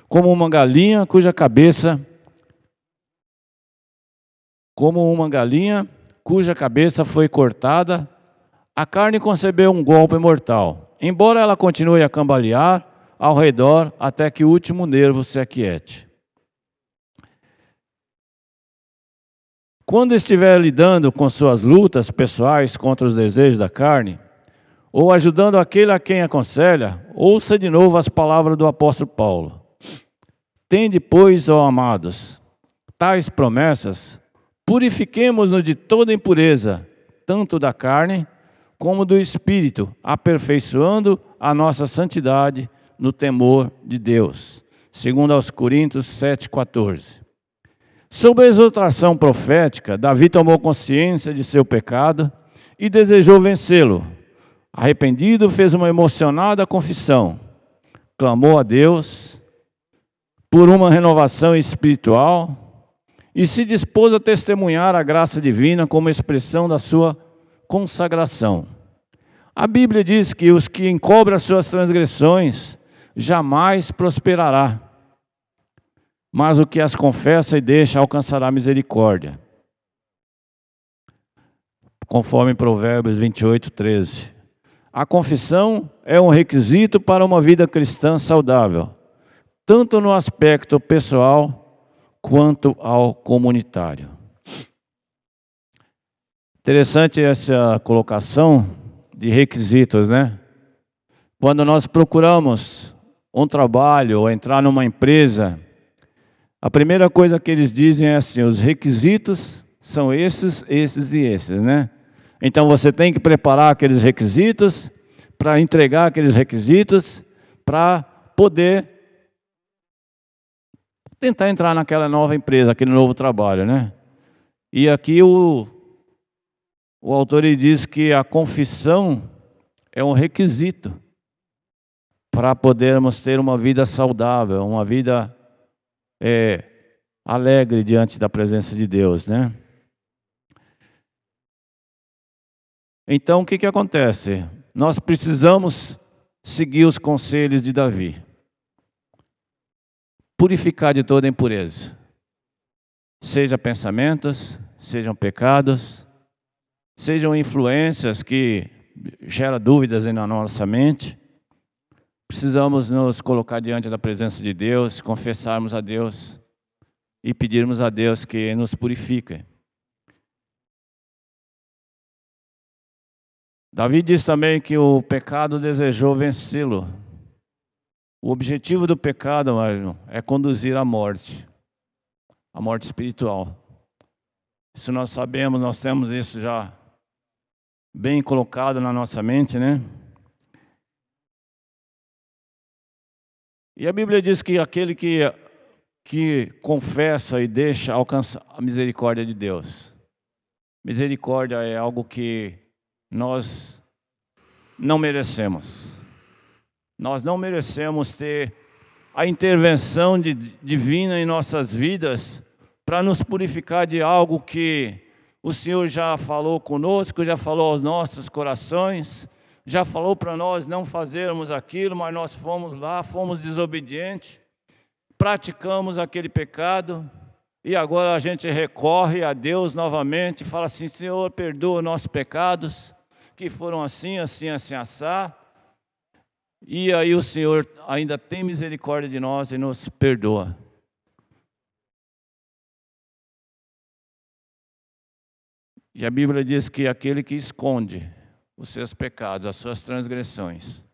como uma galinha cuja cabeça foi cortada, a carne concebeu um golpe mortal, embora ela continue a cambalear ao redor até que o último nervo se aquiete. Quando estiver lidando com suas lutas pessoais contra os desejos da carne, ou ajudando aquele a quem aconselha, ouça de novo as palavras do apóstolo Paulo. Tende, pois, ó amados, tais promessas, purifiquemo-nos de toda impureza, tanto da carne como do espírito, aperfeiçoando a nossa santidade no temor de Deus. Segundo aos Coríntios 7,14. Sob a exortação profética, Davi tomou consciência de seu pecado e desejou vencê-lo. Arrependido, fez uma emocionada confissão, clamou a Deus por uma renovação espiritual e se dispôs a testemunhar a graça divina como expressão da sua consagração. A Bíblia diz que os que encobrem as suas transgressões jamais prosperará. mas o que as confessa e deixa alcançará misericórdia. Conforme Provérbios 28, 13. A confissão é um requisito para uma vida cristã saudável, tanto no aspecto pessoal quanto ao comunitário. Interessante essa colocação de requisitos, né? Quando nós procuramos um trabalho ou entrar numa empresa, a primeira coisa que eles dizem é assim: os requisitos são esses, esses e esses, né? Então você tem que preparar aqueles requisitos para entregar aqueles requisitos para poder tentar entrar naquela nova empresa, aquele novo trabalho, né? E aqui o autor ele diz que a confissão é um requisito para podermos ter uma vida saudável, uma vida alegre diante da presença de Deus, né? Então, o que acontece? Nós precisamos seguir os conselhos de Davi. Purificar de toda impureza. Seja pensamentos, sejam pecados, sejam influências que geram dúvidas na nossa mente. Precisamos nos colocar diante da presença de Deus, confessarmos a Deus e pedirmos a Deus que nos purifique. Davi diz também que o pecado desejou vencê-lo. O objetivo do pecado, é conduzir à morte espiritual. Isso nós sabemos, nós temos isso já bem colocado na nossa mente, né? E a Bíblia diz que aquele que confessa e deixa alcança a misericórdia de Deus. Misericórdia é algo que nós não merecemos. Nós não merecemos ter a intervenção divina em nossas vidas para nos purificar de algo que o Senhor já falou conosco, já falou aos nossos corações, já falou para nós não fazermos aquilo, mas nós fomos lá, fomos desobedientes, praticamos aquele pecado e agora a gente recorre a Deus novamente e fala assim: Senhor, perdoa nossos pecados, que foram assim, assim, assim, assá. E aí o Senhor ainda tem misericórdia de nós e nos perdoa. E a Bíblia diz que aquele que esconde os seus pecados, as suas transgressões,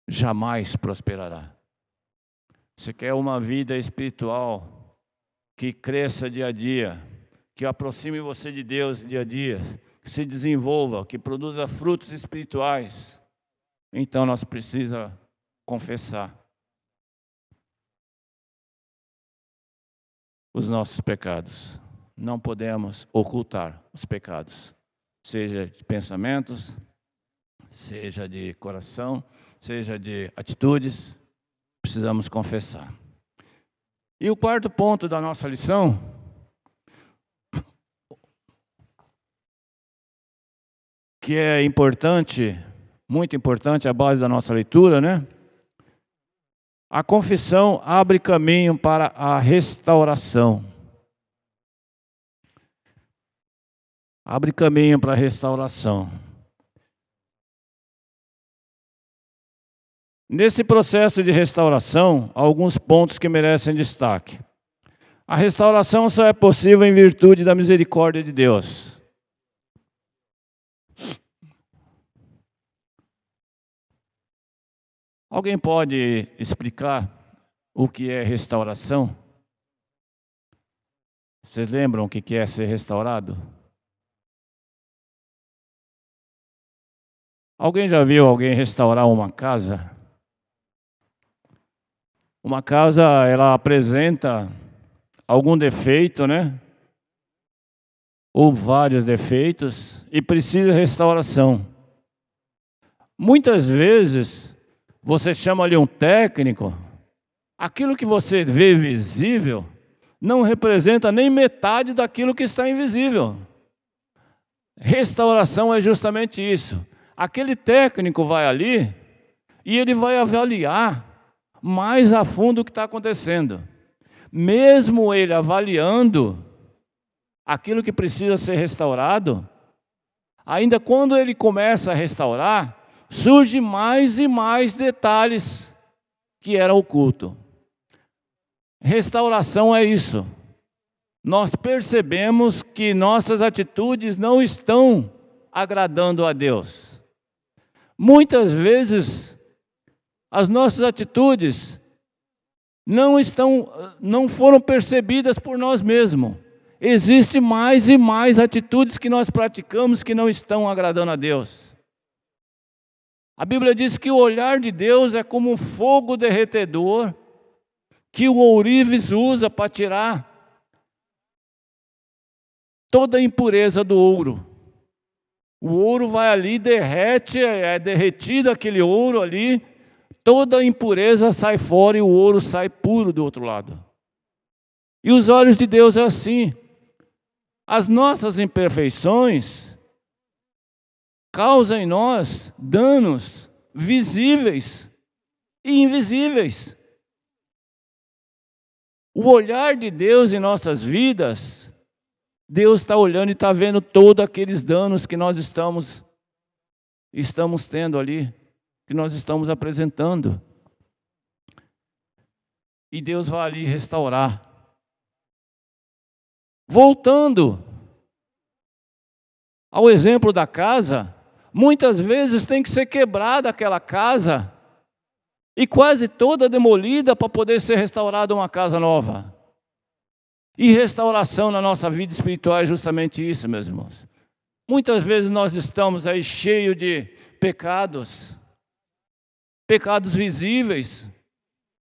jamais prosperará. Você quer uma vida espiritual que cresça dia a dia, que aproxime você de Deus dia a dia, que se desenvolva, que produza frutos espirituais, então nós precisamos confessar os nossos pecados. Não podemos ocultar os pecados, seja de pensamentos, seja de coração, seja de atitudes, precisamos confessar. E o quarto ponto da nossa lição, que é importante, muito importante, a base da nossa leitura, né? A confissão abre caminho para a restauração. Abre caminho para a restauração. Nesse processo de restauração, há alguns pontos que merecem destaque. A restauração só é possível em virtude da misericórdia de Deus. Alguém pode explicar o que é restauração? Vocês lembram o que é ser restaurado? Alguém já viu alguém restaurar uma casa? Uma casa, ela apresenta algum defeito, né? Ou vários defeitos, e precisa de restauração. Muitas vezes, você chama ali um técnico, aquilo que você vê visível não representa nem metade daquilo que está invisível. Restauração é justamente isso. Aquele técnico vai ali e ele vai avaliar mais a fundo o que está acontecendo. Mesmo ele avaliando aquilo que precisa ser restaurado, ainda quando ele começa a restaurar, surge mais e mais detalhes que era oculto. Restauração é isso. Nós percebemos que nossas atitudes não estão agradando a Deus. Muitas vezes, as nossas atitudes não foram percebidas por nós mesmos. Existem mais e mais atitudes que nós praticamos que não estão agradando a Deus. A Bíblia diz que o olhar de Deus é como um fogo derretedor que o ourives usa para tirar toda a impureza do ouro. O ouro vai ali, derrete, é derretido aquele ouro ali, toda a impureza sai fora e o ouro sai puro do outro lado. E os olhos de Deus é assim. As nossas imperfeições causam em nós danos visíveis e invisíveis. O olhar de Deus em nossas vidas, Deus está olhando e está vendo todos aqueles danos que nós estamos tendo ali, que nós estamos apresentando. E Deus vai ali restaurar. Voltando ao exemplo da casa, muitas vezes tem que ser quebrada aquela casa e quase toda demolida para poder ser restaurada uma casa nova. E restauração na nossa vida espiritual é justamente isso, meus irmãos. Muitas vezes nós estamos aí cheios de pecados visíveis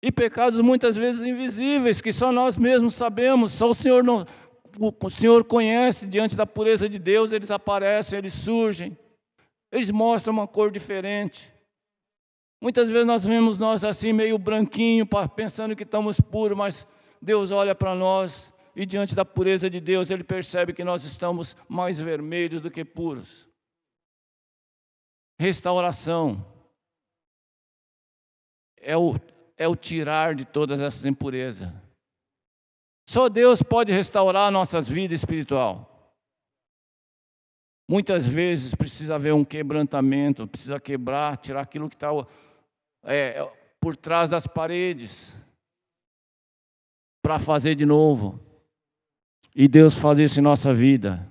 e pecados muitas vezes invisíveis, que só nós mesmos sabemos, só o Senhor conhece. Diante da pureza de Deus, eles aparecem, eles surgem, eles mostram uma cor diferente. Muitas vezes nós vemos nós assim meio branquinho, pensando que estamos puros, mas Deus olha para nós e diante da pureza de Deus, Ele percebe que nós estamos mais vermelhos do que puros. Restauração é o tirar de todas essas impurezas. Só Deus pode restaurar a nossa vida espiritual. Muitas vezes precisa haver um quebrantamento, precisa quebrar, tirar aquilo que está por trás das paredes, para fazer de novo. E Deus faz isso em nossa vida.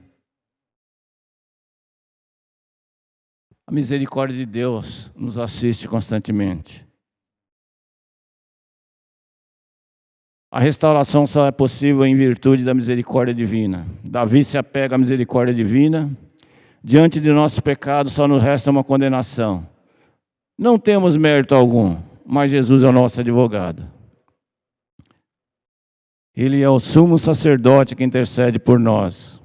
A misericórdia de Deus nos assiste constantemente. A restauração só é possível em virtude da misericórdia divina. Davi se apega à misericórdia divina. Diante de nossos pecados só nos resta uma condenação. Não temos mérito algum, mas Jesus é o nosso advogado. Ele é o sumo sacerdote que intercede por nós.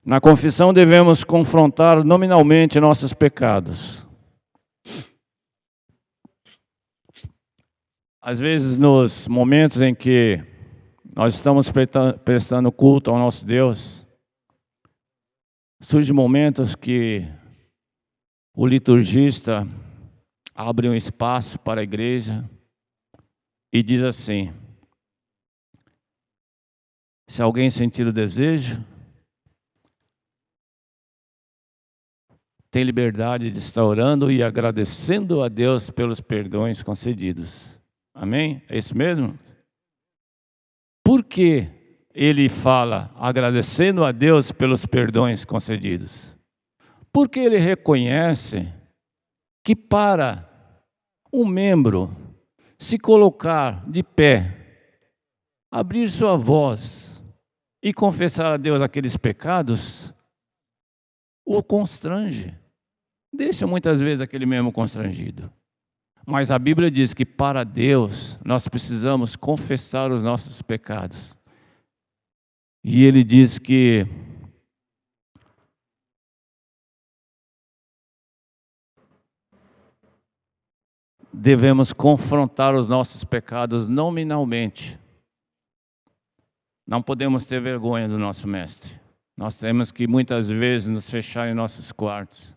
Na confissão devemos confrontar nominalmente nossos pecados. Às vezes, nos momentos em que nós estamos prestando culto ao nosso Deus, surgem momentos que o liturgista abre um espaço para a igreja e diz assim: se alguém sentir o desejo, tem liberdade de estar orando e agradecendo a Deus pelos perdões concedidos. Amém? É isso mesmo? Por que ele fala agradecendo a Deus pelos perdões concedidos? Porque ele reconhece que para um membro se colocar de pé, abrir sua voz e confessar a Deus aqueles pecados, o constrange. Deixa muitas vezes aquele mesmo constrangido. Mas a Bíblia diz que para Deus nós precisamos confessar os nossos pecados. E ele diz que devemos confrontar os nossos pecados nominalmente. Não podemos ter vergonha do nosso mestre. Nós temos que muitas vezes nos fechar em nossos quartos,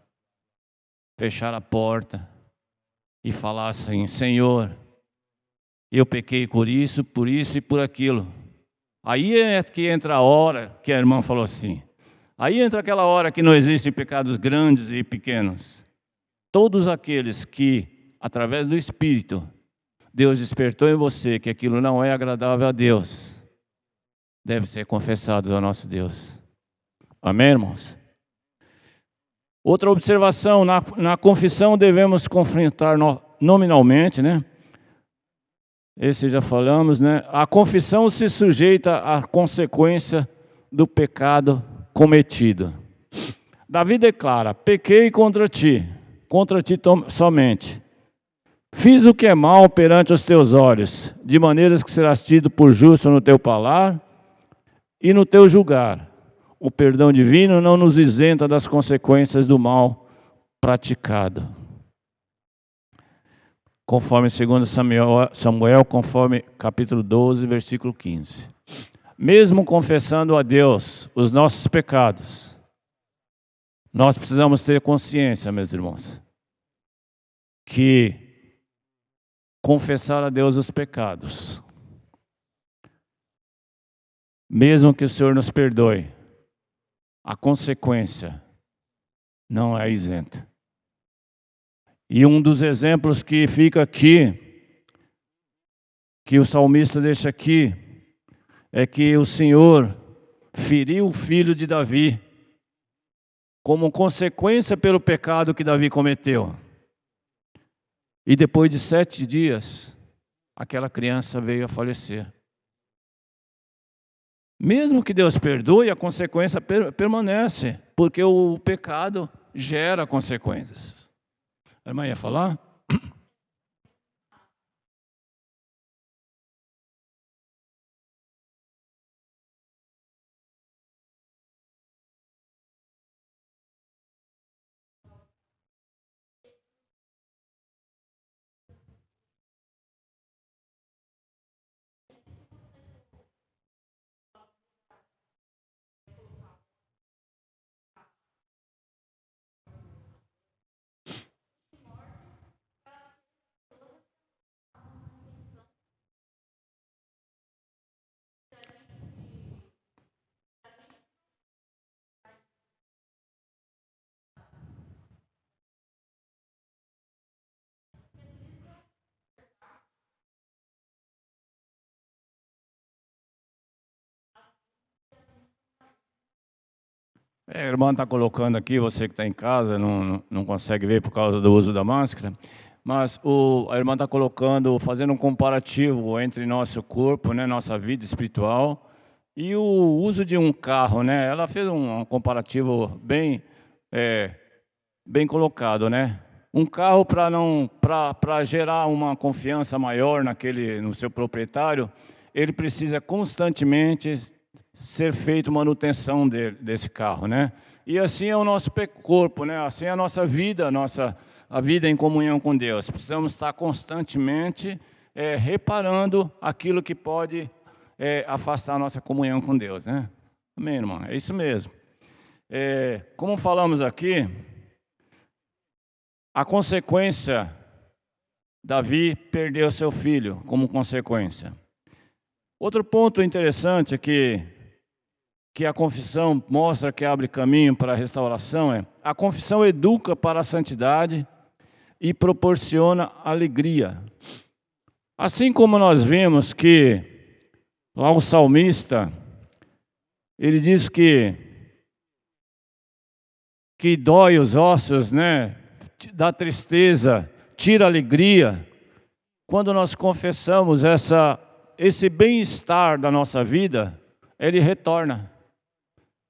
fechar a porta e falar assim: Senhor, eu pequei por isso e por aquilo. Aí é que entra a hora que a irmã falou assim. Aí entra aquela hora que não existem pecados grandes e pequenos. Todos aqueles que, através do Espírito, Deus despertou em você que aquilo não é agradável a Deus, devem ser confessados ao nosso Deus. Amém, irmãos? Outra observação, na confissão devemos confrontar nominalmente, né? Esse já falamos, né? A confissão se sujeita à consequência do pecado cometido. Davi declara: pequei contra ti somente. Fiz o que é mal perante os teus olhos, de maneiras que serás tido por justo no teu falar e no teu julgar. O perdão divino não nos isenta das consequências do mal praticado. Conforme 2 Samuel, conforme capítulo 12, versículo 15. Mesmo confessando a Deus os nossos pecados, nós precisamos ter consciência, meus irmãos, que confessar a Deus os pecados, mesmo que o Senhor nos perdoe, a consequência não é isenta. E um dos exemplos que fica aqui, que o salmista deixa aqui, é que o Senhor feriu o filho de Davi, como consequência pelo pecado que Davi cometeu. E depois de 7 dias, aquela criança veio a falecer. Mesmo que Deus perdoe, a consequência permanece, porque o pecado gera consequências. A irmã ia falar? A irmã está colocando aqui, você que está em casa, não consegue ver por causa do uso da máscara, mas a irmã está colocando, fazendo um comparativo entre nosso corpo, né, nossa vida espiritual, e o uso de um carro, né? Ela fez um comparativo bem colocado, né? Um carro para gerar uma confiança maior no seu proprietário, ele precisa constantemente ser feito manutenção desse carro, né? E assim é o nosso corpo, né? Assim é a nossa vida, a vida em comunhão com Deus. Precisamos estar constantemente reparando aquilo que pode afastar a nossa comunhão com Deus, né? Amém, irmão? É isso mesmo. Como falamos aqui, a consequência, Davi perdeu seu filho como consequência. Outro ponto interessante que a confissão mostra que abre caminho para a restauração a confissão educa para a santidade e proporciona alegria. Assim como nós vemos que lá o salmista, ele diz que dói os ossos, né? Dá tristeza, tira alegria. Quando nós confessamos esse bem-estar da nossa vida, ele retorna.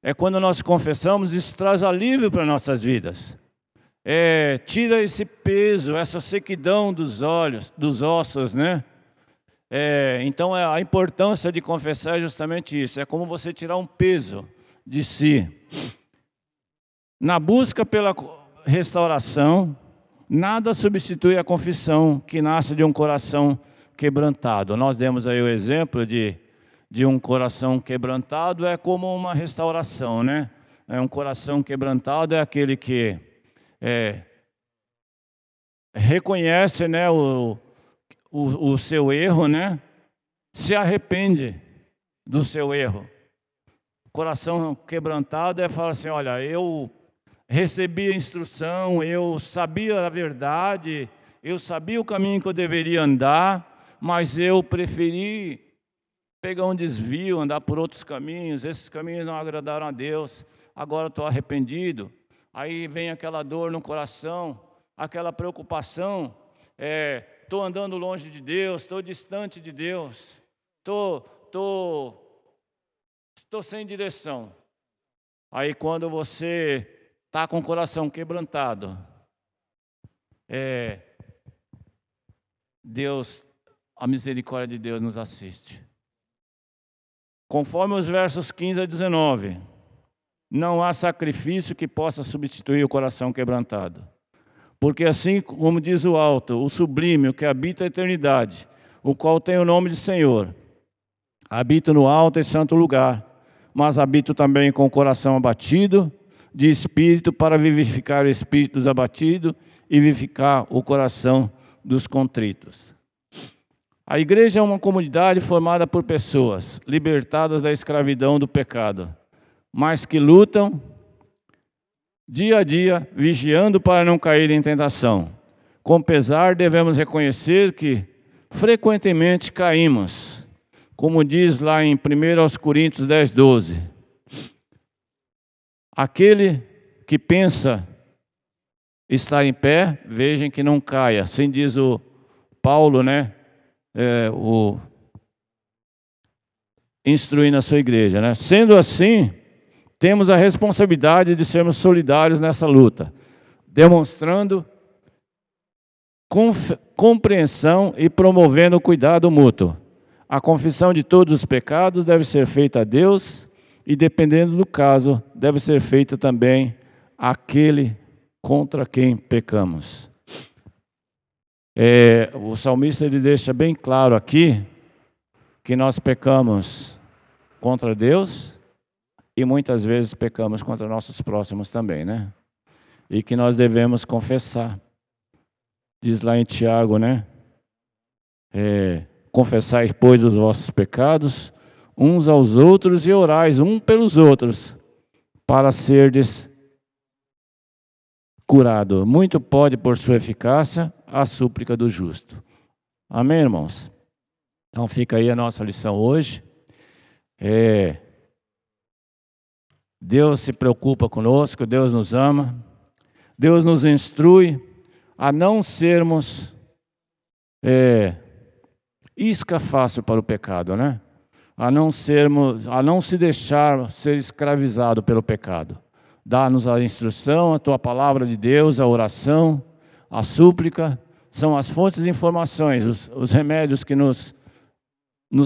É quando nós confessamos, isso traz alívio para nossas vidas. Tira esse peso, essa sequidão dos ossos, né? Então a importância de confessar é justamente isso. É como você tirar um peso de si. Na busca pela restauração, nada substitui a confissão que nasce de um coração quebrantado. Nós demos aí o exemplo de um coração quebrantado, é como uma restauração, né? Um coração quebrantado é aquele que reconhece, né, o seu erro, né, se arrepende do seu erro. Coração quebrantado é falar assim, olha, eu recebi a instrução, eu sabia a verdade, eu sabia o caminho que eu deveria andar, mas eu preferi pegar um desvio, andar por outros caminhos, esses caminhos não agradaram a Deus, agora estou arrependido. Aí vem aquela dor no coração, aquela preocupação, estou andando longe de Deus, estou distante de Deus, estou sem direção. Aí quando você está com o coração quebrantado, Deus, a misericórdia de Deus nos assiste. Conforme os versos 15 a 19, não há sacrifício que possa substituir o coração quebrantado. Porque assim como diz o alto, o sublime, o que habita a eternidade, o qual tem o nome de Senhor, habita no alto e santo lugar, mas habito também com o coração abatido, de espírito, para vivificar o espírito dos abatidos e vivificar o coração dos contritos. A igreja é uma comunidade formada por pessoas libertadas da escravidão do pecado, mas que lutam dia a dia, vigiando para não cair em tentação. Com pesar, devemos reconhecer que frequentemente caímos, como diz lá em 1 Coríntios 10:12. Aquele que pensa estar em pé, vejam que não caia. Assim diz o Paulo, né? Instruindo a sua igreja, né? Sendo assim, temos a responsabilidade de sermos solidários nessa luta, demonstrando compreensão e promovendo o cuidado mútuo. A confissão de todos os pecados deve ser feita a Deus e, dependendo do caso, deve ser feita também àquele contra quem pecamos. O salmista ele deixa bem claro aqui que nós pecamos contra Deus e muitas vezes pecamos contra nossos próximos também, né? E que nós devemos confessar. Diz lá em Tiago, né? Confessai, pois, os vossos pecados uns aos outros e orais um pelos outros para serdes curado. Muito pode, por sua eficácia, a súplica do justo. Amém, irmãos? Então fica aí a nossa lição hoje. Deus se preocupa conosco, Deus nos ama, Deus nos instrui a não sermos isca fácil para o pecado, né? A não se deixar ser escravizado pelo pecado. Dá-nos a instrução, a tua palavra de Deus, a oração, a súplica, são as fontes de informações, os remédios que nos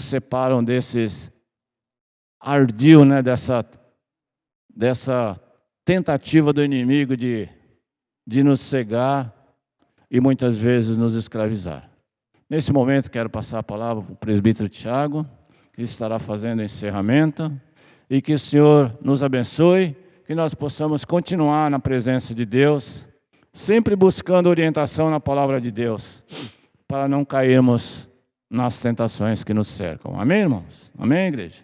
separam desses ardil, né, dessa tentativa do inimigo de nos cegar e muitas vezes nos escravizar. Nesse momento quero passar a palavra para o presbítero Tiago, que estará fazendo o encerramento, e que o Senhor nos abençoe, que nós possamos continuar na presença de Deus, sempre buscando orientação na palavra de Deus, para não cairmos nas tentações que nos cercam. Amém, irmãos? Amém, igreja?